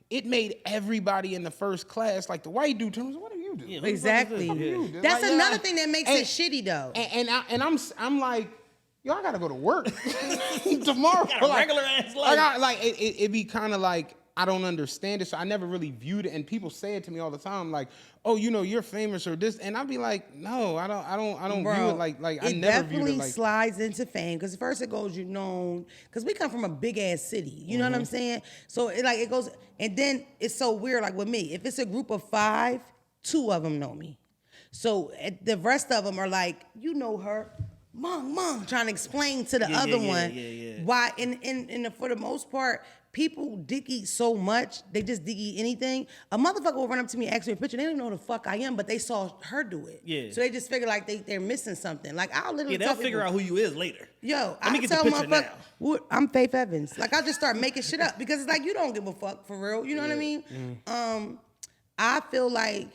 It made everybody in the first class, like the white dude, turns, "What are you doing?" Yeah, exactly. Yeah. That's like, another thing that makes it shitty, though. And I'm like, yo, I gotta go to work tomorrow. Got a regular ass life. It be kind of like I don't understand it, so I never really viewed it. And people say it to me all the time, like, "Oh, you know, you're famous or this," and I'd be like, "No, I don't Bro, view it like I never viewed it definitely like." slides into fame because first it goes, you're known because we come from a big ass city. You know what I'm saying? So it goes, and then it's so weird. Like with me, if it's a group of 5, 2 of them know me. So the rest of them are like, you know her. Mom, trying to explain to the other one why. And for the most part, people dick eat so much, they just dick eat anything. A motherfucker will run up to me and ask me a picture. They don't even know who the fuck I am, but they saw her do it. Yeah. So they just figure like they're missing something. Like I'll literally they'll figure out who you is later. Yo, Let me I get tell the picture motherfucker, now. I'm Faith Evans. Like I'll just start making shit up because it's like you don't give a fuck for real. You know what I mean? I feel like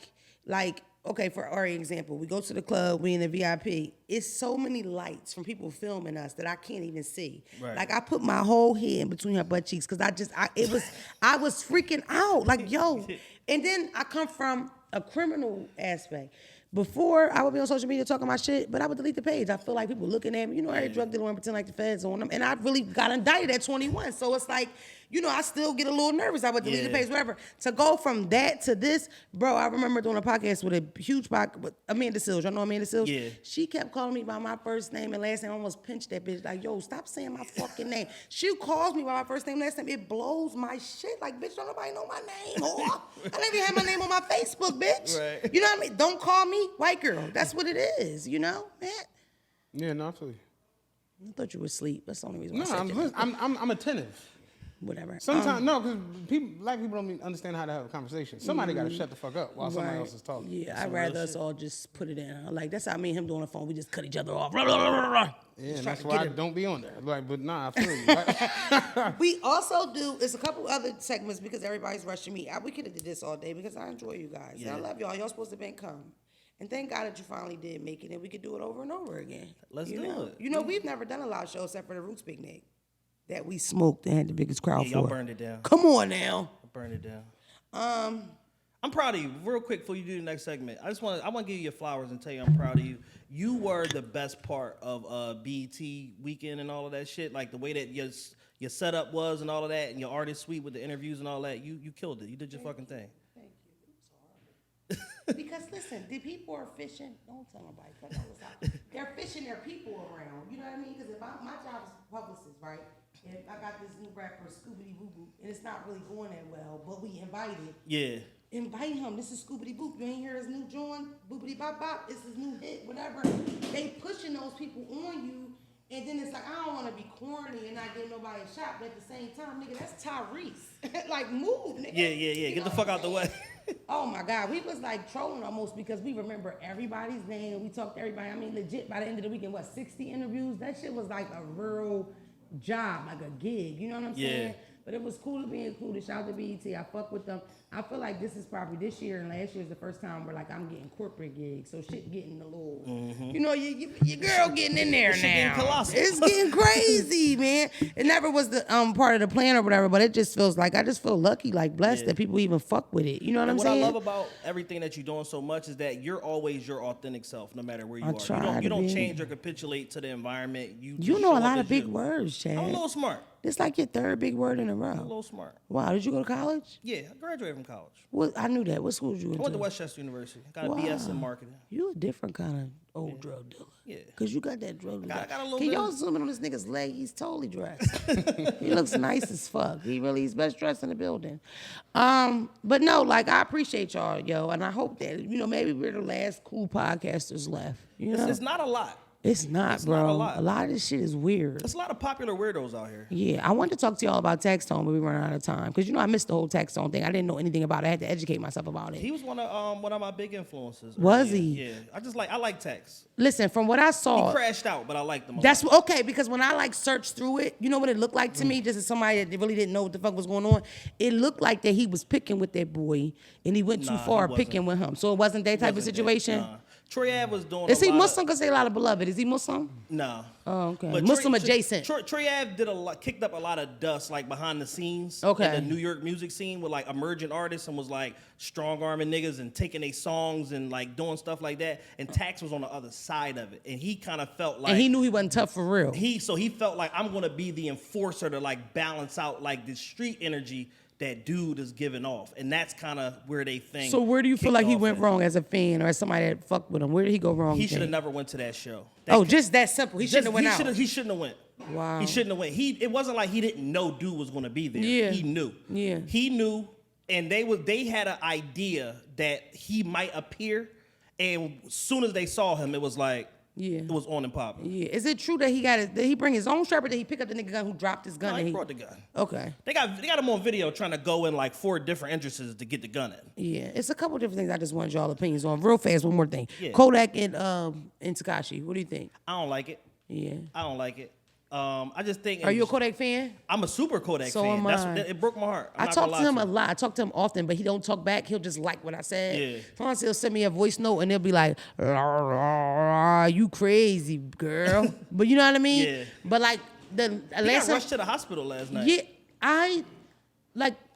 okay, for our example, we go to the club, we in the VIP. It's so many lights from people filming us that I can't even see. Right. Like I put my whole head in between her butt cheeks because I was freaking out. Like, yo. And then I come from a criminal aspect. Before, I would be on social media talking my shit, but I would delete the page. I feel like people looking at me. You know, every drug dealer want to pretend like the feds on them. And I really got indicted at 21. So it's like, you know, I still get a little nervous. I would delete the page, whatever. To go from that to this, bro, I remember doing a podcast with a huge podcast with Amanda Seales. Y'all know Amanda Seales? Yeah. She kept calling me by my first name and last name. I almost pinched that bitch. Like, yo, stop saying my fucking name. She calls me by my first name and last name. It blows my shit. Like, bitch, don't nobody know my name. I don't even have my name on my Facebook, bitch. Right. You know what I mean? Don't call me white girl. That's what it is, you know, man. Yeah, no, I feel you. I thought you were asleep. That's the only reason why I said I'm attentive. Whatever. Sometimes no, because black people don't understand how to have a conversation. Somebody got to shut the fuck up while somebody else is talking. Yeah, I'd rather us all just put it in. Like that's how me and him doing the phone. We just cut each other off. Yeah, that's why I don't be on there. Like, but nah, I feel you. We also do. It's a couple other segments because everybody's rushing me. We could have did this all day because I enjoy you guys. Yeah. I love y'all. Y'all supposed to be come. And thank God that you finally did make it, and we could do it over and over again. Let's do it. You know, we've never done a live show except for the Roots Picnic that we smoked and had the biggest crowd for. Y'all burned it down. Come on now. I burned it down. I'm proud of you. Real quick before you do the next segment, I want to give you your flowers and tell you I'm proud of you. You were the best part of BET weekend and all of that shit. Like the way that your setup was and all of that, and your artist suite with the interviews and all that. You killed it. You did your fucking thing. Because listen, the people are fishing. Don't tell nobody. Cause they're fishing their people around. You know what I mean? Because if my job is publicist, right? And I got this new rapper, Scoobity Boo Boo, and it's not really going that well, but we invited. Yeah. Invite him. This is Scoobity Boo. You ain't hear his new joint? Boopity Bop Bop. It's his new hit, whatever. They pushing those people on you, and then it's like, I don't want to be corny and not give nobody a shot, but at the same time, nigga, that's Tyrese. Like, move, nigga. Yeah. Get the fuck out the way. Oh my God, we was like trolling almost because we remember everybody's name. We talked to everybody. I mean, legit, by the end of the weekend, 60 interviews? That shit was like a real job, like a gig. You know what I'm Yeah. saying? But it was cool to be included. Shout out to BET. I fuck with them. I feel like this is probably this year and last year is the first time where like I'm getting corporate gigs. So shit getting a little, you know, your girl getting in there Shit getting now. colossal. It's getting crazy, man. It never was the part of the plan or whatever, but it just feels like I just feel lucky, like blessed that people even fuck with it. You know what I'm What saying? I love about everything that you're doing so much is that you're always your authentic self, no matter where you are. try You to don't be. change or capitulate to the environment. You You just know show a up lot as of big you. words, Chad. I'm a little smart. It's like your third big word in a row. I'm a little smart. Wow, did you go to college? Yeah, I graduated from college. What I knew that. What school did you I went went to? to Westchester University. Got a BS in marketing. You a different kind of old drug dealer. Yeah. Cause you got that drug dealer. I got a little Can bit y'all of- zoom in on this nigga's leg? He's totally dressed. He looks nice as fuck. He's best dressed in the building. But no, like I appreciate y'all, yo, and I hope that maybe we're the last cool podcasters left. You know, It's not a lot. it's not, bro. not a lot. A lot of this shit is weird. There's a lot of popular weirdos out here. Yeah, I wanted to talk to y'all about tax tone, but we ran out of time. Because, I missed the whole tax tone thing. I didn't know anything about it. I had to educate myself about it. He was one of my big influences. Was earlier. he? Yeah. I like Tex. Listen, from what I He saw, crashed out, but I liked him a that's lot. okay, because when I searched through it, you know what it looked like to me, just as somebody that really didn't know what the fuck was going on? It looked like that he was picking with that boy, and he went too Nah, far he wasn't. picking with him. So it wasn't that type of Wasn't that- situation? nah. Troy Ave was doing Is a he lot Muslim? Because they a lot of beloved. Is he Muslim? No. Oh, okay. But Muslim adjacent. Troy Ave did kicked up a lot of dust like behind the scenes Okay. in the New York music scene with like emerging artists and was like strong arming niggas and taking their songs and like doing stuff like that. And Tax was on the other side of it, and he kind of felt like And he knew he wasn't tough for real. he felt like I'm gonna be the enforcer to like balance out like the street energy that dude is giving off, and that's kind of where they think. So where do you feel like he kicked went off wrong as a fan or as somebody that fucked with him? Where did he go wrong? at. He you should have think? never went to that show. Oh, just that simple. He shouldn't have went out. He shouldn't have went. Wow. He shouldn't have went. It wasn't like he didn't know dude was gonna be there. Yeah. He knew. Yeah. He knew, and they had an idea that he might appear, and as soon as they saw him, it was like it was on and popping. Yeah. Is it true that did he bring his own strap or did he pick up the nigga gun who dropped his gun? No, and he brought the gun. Okay. They got him on video trying to go in like 4 different entrances to get the gun in. Yeah. It's a couple different things I just wanted y'all opinions on. Real fast, one more thing. Yeah. Kodak and Tekashi. What do you think? I don't like it. Yeah. I don't like it. I just think. Are you a Kodak fan? I'm a super Kodak So fan. am That's I. it broke my heart. I'm I not talk gonna to lie him a you. lot. I talk to him often, but he don't talk back. He'll just like what I said. Yeah. Sometimes he'll send me a voice note and he'll be like, "Rah, rah, rah, you crazy, girl." But you know what I mean? Yeah. But like the He got last time, rushed to the hospital last night. yeah, I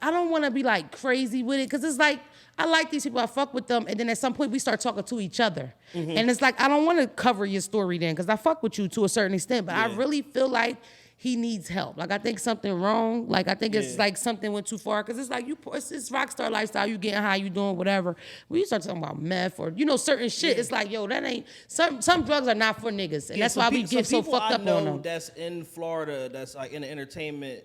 don't want to be like crazy with it because it's like I like these people, I fuck with them, and then at some point we start talking to each other, and it's like I don't want to cover your story then because I fuck with you to a certain extent, but I Yeah. really feel like he needs help. Like I think something wrong. Like I think it's like something went too far because it's like it's rock star lifestyle. You getting high, you doing whatever. When you start talking about meth or certain shit, it's like that ain't some drugs are not for niggas, and that's why we get so fucked up on them. That's in Florida. That's like in the entertainment,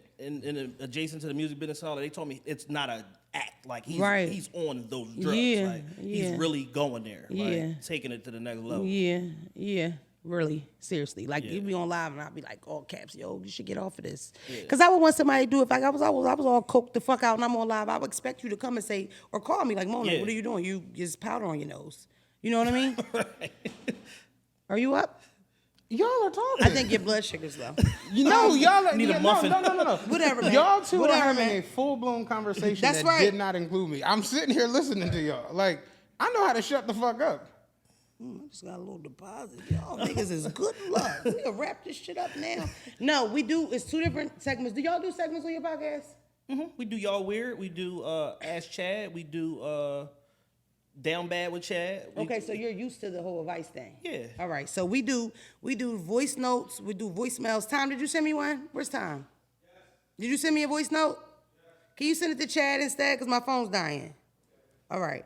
adjacent to the music business. And all that. They told me it's not a act. Like he's on those drugs. Yeah, Like, yeah. he's really going there. Yeah. Like taking it to the next level. Yeah. Really, seriously. Like you be on live and I'll be like, all caps, yo, you should get off of this. Cause I would want somebody to do it. Like I was all coked the fuck out and I'm on live. I would expect you to come and say or call me like, Mona, Yeah. what are you doing? You just powder on your nose. You know what I mean? Right. Are you up? Y'all are talking. I think your blood sugar's low. Y'all are, Need a muffin. No. Whatever, man. Y'all two Whatever, are having man. a full-blown conversation That's that right. did not include me. I'm sitting here listening to y'all. Like, I know how to shut the fuck up. I just got a little deposit. Y'all niggas is good luck. We can wrap this shit up now. No, we do. It's 2 different segments. Do y'all do segments on your podcast? We do Y'all Weird. We do Ask Chad. We do Down Bad with Chad. Okay, so you're used to the whole advice thing. Yeah. All right, so we do voice notes, we do voicemails. Tom, did you send me one? Where's Tom? Yes. Did you send me a voice note? Yes. Can you send it to Chad instead? Because my phone's dying. All right.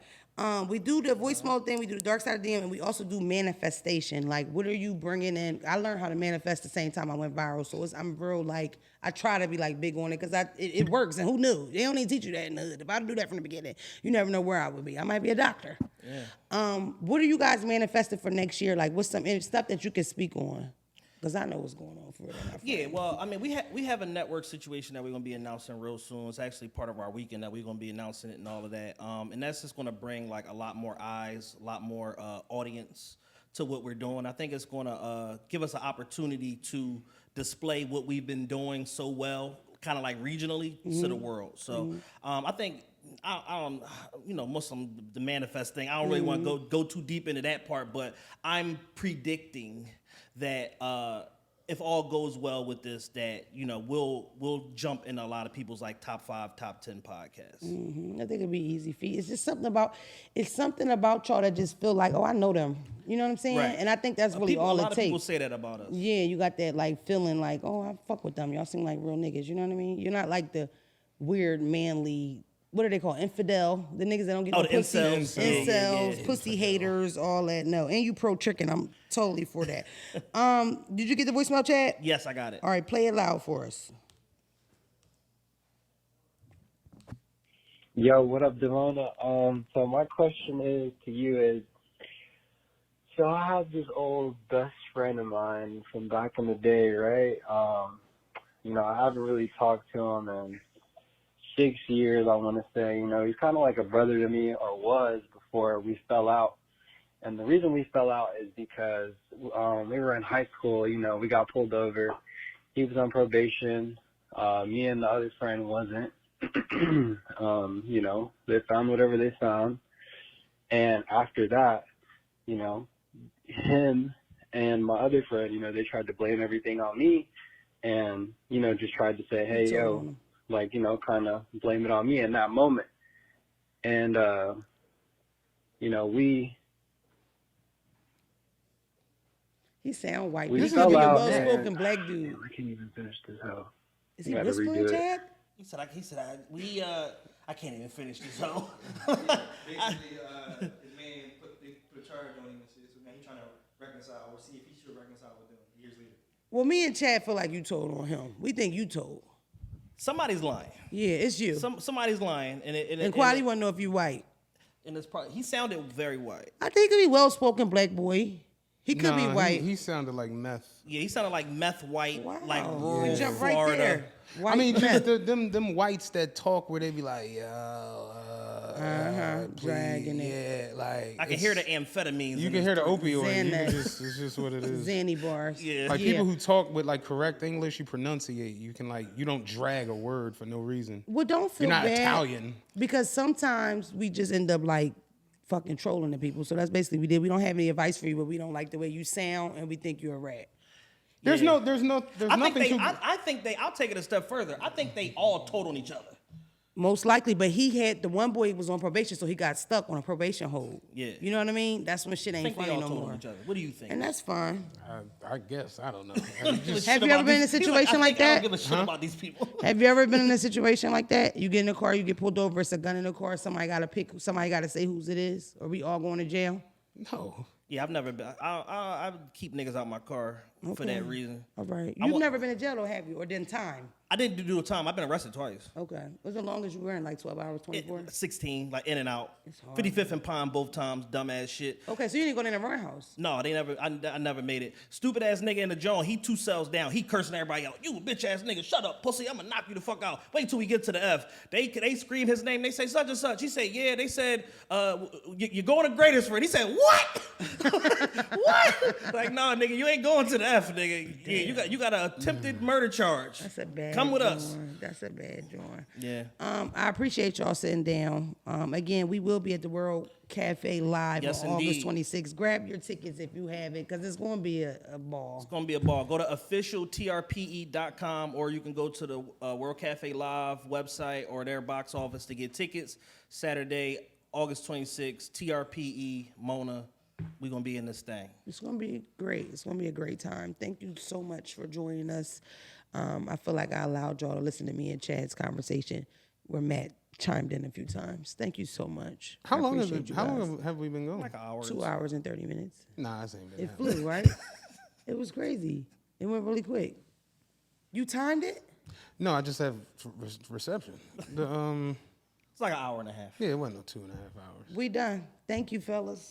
We do the voicemail thing, we do the dark side of DM, and we also do manifestation. Like, what are you bringing in? I learned how to manifest the same time I went viral, so I'm real, like, I try to be, like, big on it, because it works, and who knew? They don't even teach you that in the hood. If I do that from the beginning, you never know where I would be. I might be a doctor. Yeah. What are you guys manifesting for next year? Like, what's some stuff that you can speak on? Because I know what's going on for real. Yeah, well, I mean, we have a network situation that we're going to be announcing real soon. It's actually part of our weekend that we're going to be announcing it and all of that. And that's just going to bring, like, a lot more eyes, a lot more audience to what we're doing. I think it's going to give us an opportunity to display what we've been doing so well, kind of like regionally to the world. So I think I don't, the manifest thing. I don't really want to go too deep into that part, but I'm predicting that if all goes well with this, that we'll jump into a lot of people's like top 5, top 10 podcasts. I think it'd be easy feat. It's just something about y'all that just feel like, oh, I know them. You know what I'm saying? Right. And I think that's really all it takes. A lot of people say that about us. Yeah, you got that like feeling like, oh, I fuck with them. Y'all seem like real niggas. You know what I mean? You're not like the weird manly. What are they called? Infidel? The niggas that don't get no the pussy. incels. Incels, pussy haters, all that. No. And you pro-tricking. I'm totally for that. Did you get the voicemail, Chad? Yes, I got it. All right, play it loud for us. Yo, what up, Devona? So my question is to you is, so I have this old best friend of mine from back in the day, right? I haven't really talked to him in 6 years, I want to say. He's kind of like a brother to me, or was, before we fell out. And the reason we fell out is because we were in high school. We got pulled over. He was on probation. Me and the other friend wasn't. They found whatever they found. And after that, him and my other friend, they tried to blame everything on me and, just tried to say, hey, yo, like, kind of blame it on me in that moment. And, He sound white. We This is fell gonna be a out, well-spoken man. black dude. I can't even finish this out. Is he Gotta whispering, redo it. Chad? I can't even finish this out. Basically, his man put a charge on him and shit. So now he's trying to reconcile or see if he should reconcile with them years later. Well, me and Chad feel like you told on him. We think you told. Somebody's lying. Yeah, it's you. Somebody's lying, And Quality want to know if you white. And it's probably, he sounded very white. I think he could be well-spoken black boy. He could be white. He sounded like meth. Yeah, he sounded like meth white, Wow. like We rural jump right Florida. there. White I mean, meth. them whites that talk where they be like, yo, dragging it. yeah, like I can hear the amphetamines. You in can hear the his opioid. Xanax. It's just what it is. Zanny bars. Yeah. Like people who talk with like correct English, you pronunciate. You can you don't drag a word for no reason. Well, don't feel You're not bad. Italian. Because sometimes we just end up like fucking trolling the people. So that's basically what we did. We don't have any advice for you, but we don't like the way you sound and we think you're a rat. There's Yeah. nothing I think I'll take it a step further. I think they all told on each other. Most likely, but he had the one boy was on probation, so he got stuck on a probation hold. Yeah. You know what I mean? That's when shit I ain't think they funny all no told more. on each other. What do you think? And that's fine. I guess I don't know. Have you ever been in a situation like I that? don't give a shit about these people. Have you ever been in a situation like that? You get in a car, you get pulled over, it's a gun in the car, somebody gotta say whose it is, or we all going to jail? No. Yeah, I've never been. I keep niggas out my car for that reason. All right. I You've wa- never been in jail, though, have you? Or done time? I didn't do a time. I've been arrested twice. Okay. What's the longest you were in? Like 12 hours, 24? 16, like in and out. It's hard. 55th and Pine both times, dumbass shit. Okay, so you didn't go in the run house. No, they never. I never made it. Stupid ass nigga in the joint. He 2 cells down. He cursing everybody out. You bitch ass nigga, shut up, pussy. I'ma knock you the fuck out. Wait till we get to the F. They scream his name. They say such and such. He said, yeah. They said, you're going to Greatest He said, what? What? Like, no, nigga, you ain't going to the F, nigga. Yeah, you got an attempted murder charge. That's a bad Come with joint. us. That's a bad joint. Yeah. I appreciate y'all sitting down. Again, we will be at the World Cafe Live Yes, on August indeed. 26th. Grab your tickets if you have it, because it's going to be a ball. It's gonna be a ball. Go to officialtrpe.com, or you can go to the World Cafe Live website or their box office to get tickets. Saturday, August 26th, TRPE, Mona. We're gonna be in this thing. It's going to be great. It's going to be a great time. Thank you so much for joining us. I feel like I allowed y'all to listen to me and Chad's conversation where Matt chimed in a few times. Thank you so much. How I long appreciate you guys. have we been going? Like an hour. 2 hours and 30 minutes. Nah, this ain't been It that. flew, right? It was crazy. It went really quick. You timed it? No, I just have reception. It's like an hour and a half. Yeah, it wasn't no 2.5 hours. We done. Thank you, fellas.